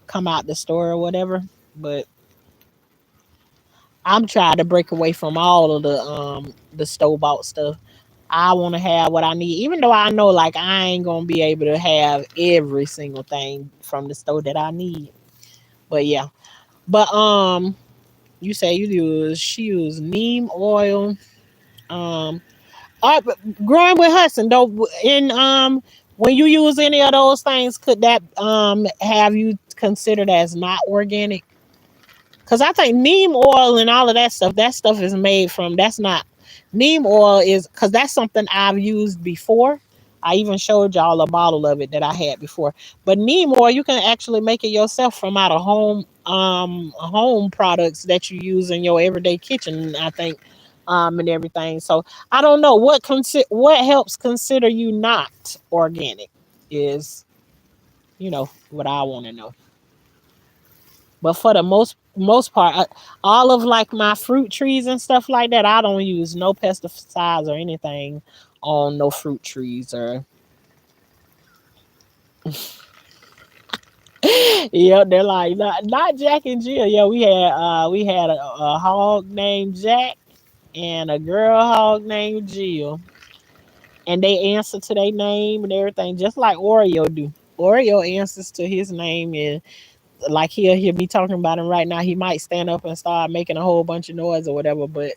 come out the store or whatever. But I'm trying to break away from all of the store bought stuff. I want to have what I need, even though I know like I ain't gonna be able to have every single thing from the store that I need. But yeah, but you say she used neem oil. Um, but growing with Hudson though, in when you use any of those things, could that have you considered as not organic? Because I think neem oil and all of that stuff is made from, that's not, neem oil is, because that's something I've used before. I even showed y'all a bottle of it that I had before. But neem oil, you can actually make it yourself from out of home products that you use in your everyday kitchen, I think, and everything. So I don't know what helps consider you not organic is, what I want to know. But for the most part, all of like my fruit trees and stuff like that, I don't use no pesticides or anything on no fruit trees or yeah, they're like not Jack and Jill. Yeah, we had a hog named Jack and a girl hog named Jill, and they answer to their name and everything, just like Oreo do. Oreo answers to his name, and like he'll hear me talking about him right now. He might stand up and start making a whole bunch of noise or whatever, but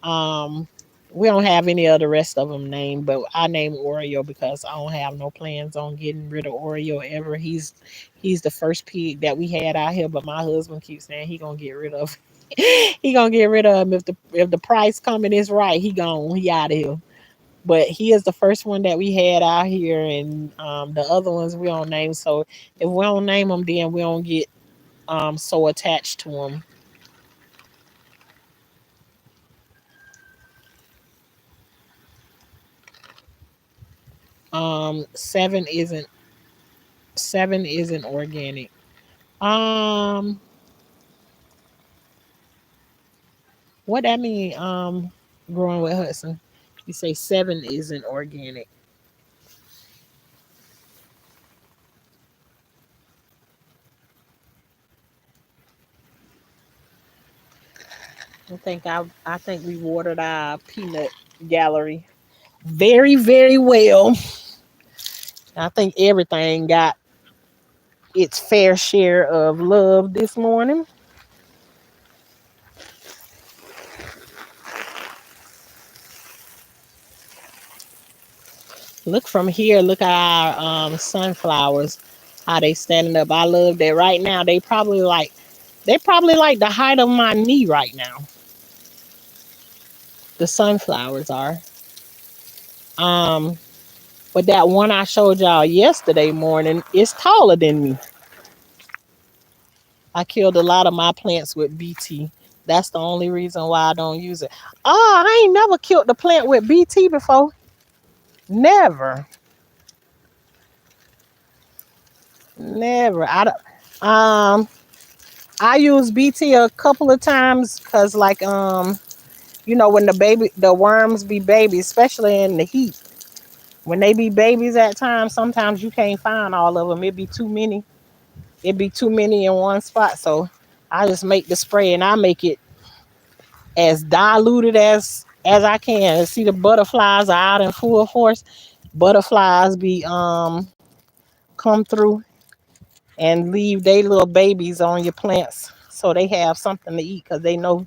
Um, we don't have any of the rest of them named, but I name Oreo because I don't have no plans on getting rid of Oreo ever. He's the first pig that we had out here, but my husband keeps saying he gonna get rid of. He gonna get rid of him if the price coming is right. He out of here. But he is the first one that we had out here, and the other ones we don't name. So if we don't name them, then we don't get so attached to them. Seven isn't organic. Um, what that mean? Growing with Hudson. You say seven isn't organic. I think we watered our peanut gallery very very well. I think everything got its fair share of love this morning. Look from here. Look at our sunflowers. How they standing up. I love that. Right now they probably like the height of my knee right now. The sunflowers are. Um, But that one I showed y'all yesterday morning is taller than me. I killed a lot of my plants with BT. That's the only reason why I don't use it. Oh, I ain't never killed the plant with BT before. Never. Never. I use BT a couple of times because like when the worms be babies, especially in the heat. When they be babies at times, sometimes you can't find all of them. It'd be too many in one spot. So I just make the spray and I make it as diluted as I can. See the butterflies are out in full force. Butterflies be come through and leave their little babies on your plants so they have something to eat because they know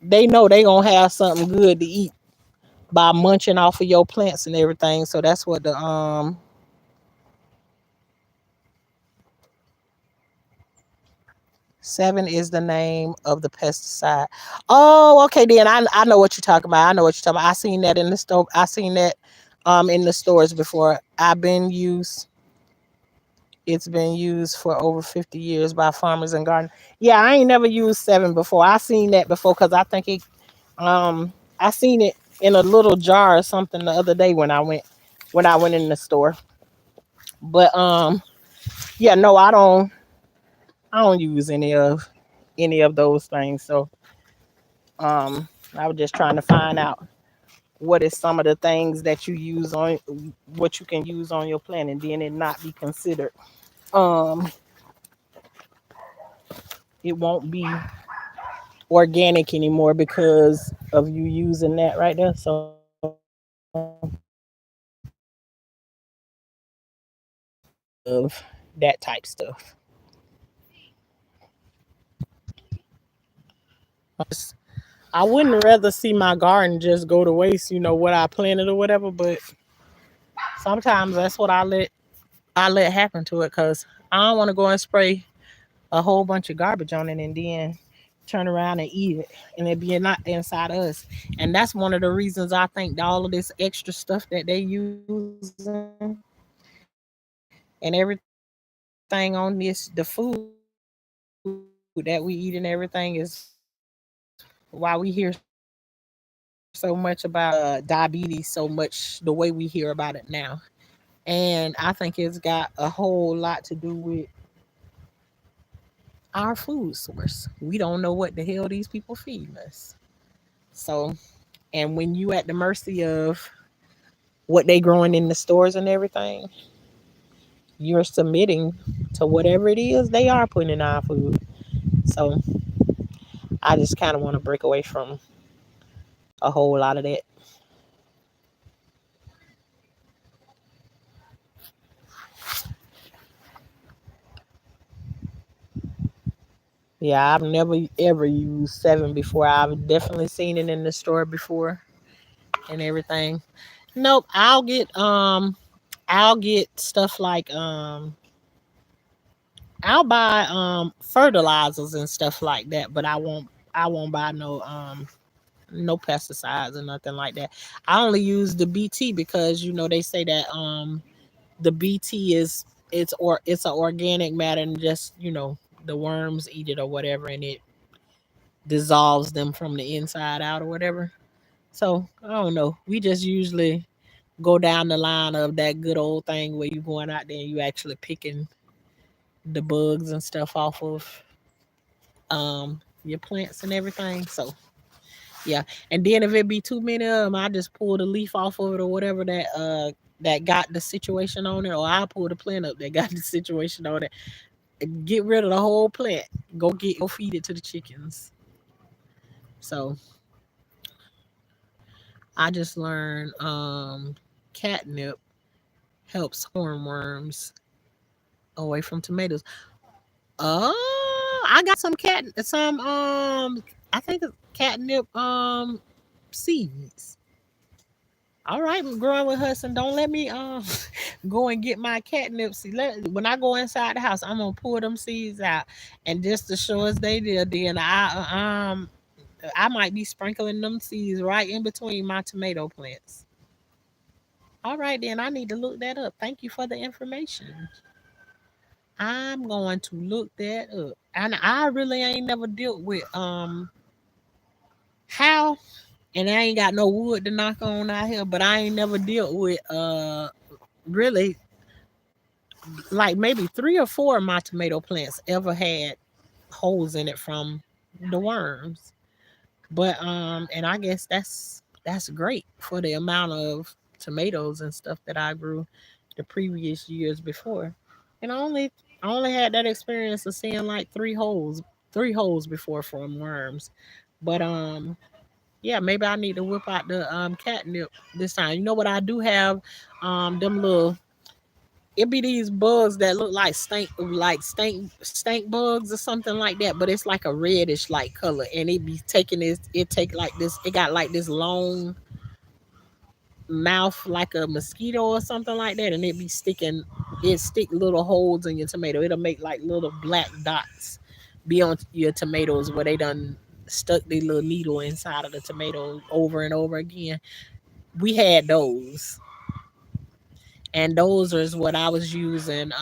they know they gonna have something good to eat by munching off of your plants and everything. So that's what the 7 is the name of the pesticide. Oh, okay. Then I know what you're talking about. I know what you're talking about. I seen that in the store. I seen that in the stores before. I've been used. It's been used for over 50 years by farmers and gardeners. Yeah, I ain't never used 7 before. I seen that before because I think it. I seen it in a little jar or something the other day when I went in the store. But yeah, no, I don't use any of those things. So I was just trying to find out what is some of the things that you use on what you can use on your plant and then it not be considered. Um, it won't be organic anymore because of you using that right there. So of that type stuff. I wouldn't rather see my garden just go to waste, what I planted or whatever, but sometimes that's what I let happen to it because I don't want to go and spray a whole bunch of garbage on it and then turn around and eat it and it be not inside us. And that's one of the reasons I think all of this extra stuff that they using and everything on the food that we eat and everything is why we hear so much about diabetes so much the way we hear about it now. And I think it's got a whole lot to do with our food source. We don't know what the hell these people feeding us. So, and when you at the mercy of what they growing in the stores and everything, you're submitting to whatever it is they are putting in our food. So I just kind of want to break away from a whole lot of that. Yeah, I've never ever used 7 before. I've definitely seen it in the store before and everything. Nope, I'll get stuff like I'll buy fertilizers and stuff like that, but I won't buy no pesticides or nothing like that. I only use the BT because they say that the BT it's an organic matter and just the worms eat it or whatever and it dissolves them from the inside out or whatever. So I don't know. We just usually go down the line of that good old thing where you going out there and you actually picking the bugs and stuff off of your plants and everything. So yeah, and then if it be too many of them, I just pull the leaf off of it or whatever that got the situation on it, or I pull the plant up that got the situation on it. And get rid of the whole plant. Go feed it to the chickens. So I just learned catnip helps hornworms away from tomatoes. I got some I think it's catnip seeds. All right, growing with Hudson. Don't let me go and get my catnip seed. When I go inside the house, I'm gonna pull them seeds out, and just to show us they did. Then I might be sprinkling them seeds right in between my tomato plants. All right, then I need to look that up. Thank you for the information. I'm going to look that up. And I really ain't never dealt with how and I ain't got no wood to knock on out here, but I ain't never dealt with really like maybe 3 or 4 of my tomato plants ever had holes in it from the worms. But and I guess that's great for the amount of tomatoes and stuff that I grew the previous years before. And I only had that experience of seeing like 3 holes before from worms. But yeah, maybe I need to whip out the catnip this time. You know what I do have them little it be these bugs that look like stank bugs or something like that, but it's like a reddish like color, and it be taking this. It take like this. It got like this long mouth like a mosquito or something like that, and it be sticking. It stick little holes in your tomato. It'll make like little black dots be on your tomatoes where they done stuck the little needle inside of the tomato over and over again. We had those, and those is what I was using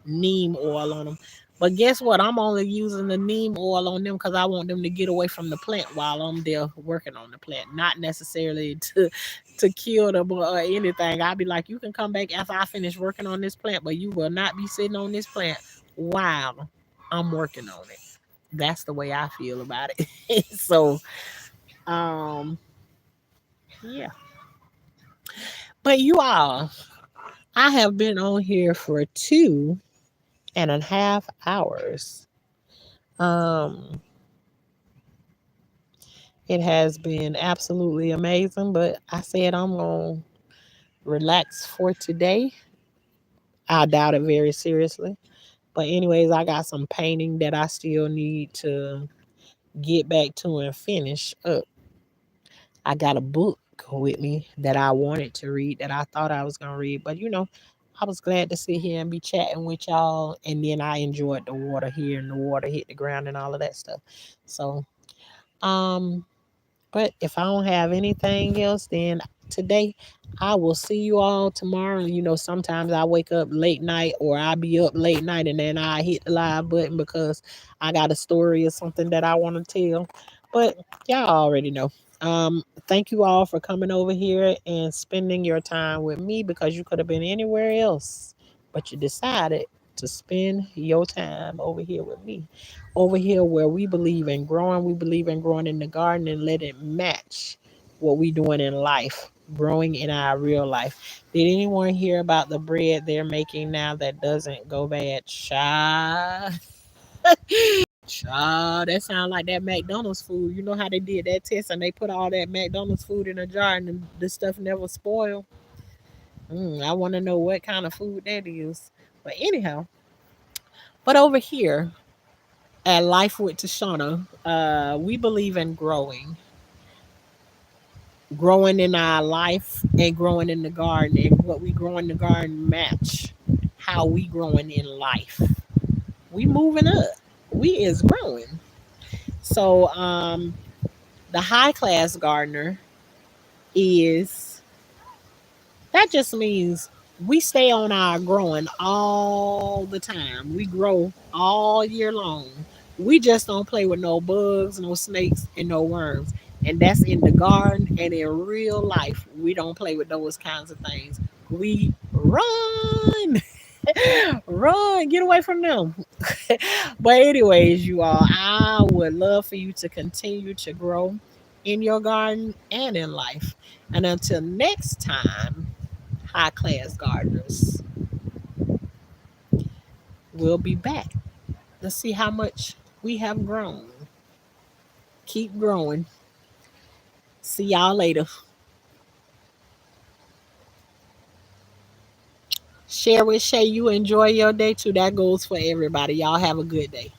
neem oil on them. But guess what? I'm only using the neem oil on them because I want them to get away from the plant while I'm there working on the plant, not necessarily to kill them or anything. I'll be like, you can come back after I finish working on this plant, but you will not be sitting on this plant while I'm working on it. That's the way I feel about it. So, um, yeah. But you all, I have been on here for 2.5 hours. Um, it has been absolutely amazing, but I said I'm gonna relax for today. I doubt it very seriously. But anyways, I got some painting that I still need to get back to and finish up. I got a book with me that I wanted to read that I thought I was gonna read, but I was glad to sit here and be chatting with y'all, and then I enjoyed the water here and the water hit the ground and all of that stuff. So, um, but if I don't have anything else, then today I will see you all tomorrow. Sometimes I wake up late night or I be up late night and then I hit the live button because I got a story or something that I want to tell. But y'all already know. Thank you all for coming over here and spending your time with me because you could have been anywhere else, but you decided to spend your time over here with me, over here where we believe in growing. We believe in growing in the garden and let it match what we doing in life, growing in our real life. Did anyone hear about the bread they're making now that doesn't go bad? Child, child, that sound like that McDonald's food. You know how they did that test and they put all that McDonald's food in a jar and the stuff never spoiled. I want to know what kind of food that is. But anyhow, but over here at Life with Tashanna, we believe in growing in our life and growing in the garden, and what we grow in the garden match how we growing in life. We moving up. We is growing. So the high class gardener is that just means we stay on our growing all the time. We grow all year long. We just don't play with no bugs, no snakes, and no worms. And that's in the garden and in real life. We don't play with those kinds of things. We run. Run, get away from them. But anyways, you all, I would love for you to continue to grow in your garden and in life. And until next time, high class gardeners, we'll be back. Let's see how much we have grown. Keep growing. See y'all later. Share with Shay. You enjoy your day too. That goes for everybody. Y'all have a good day.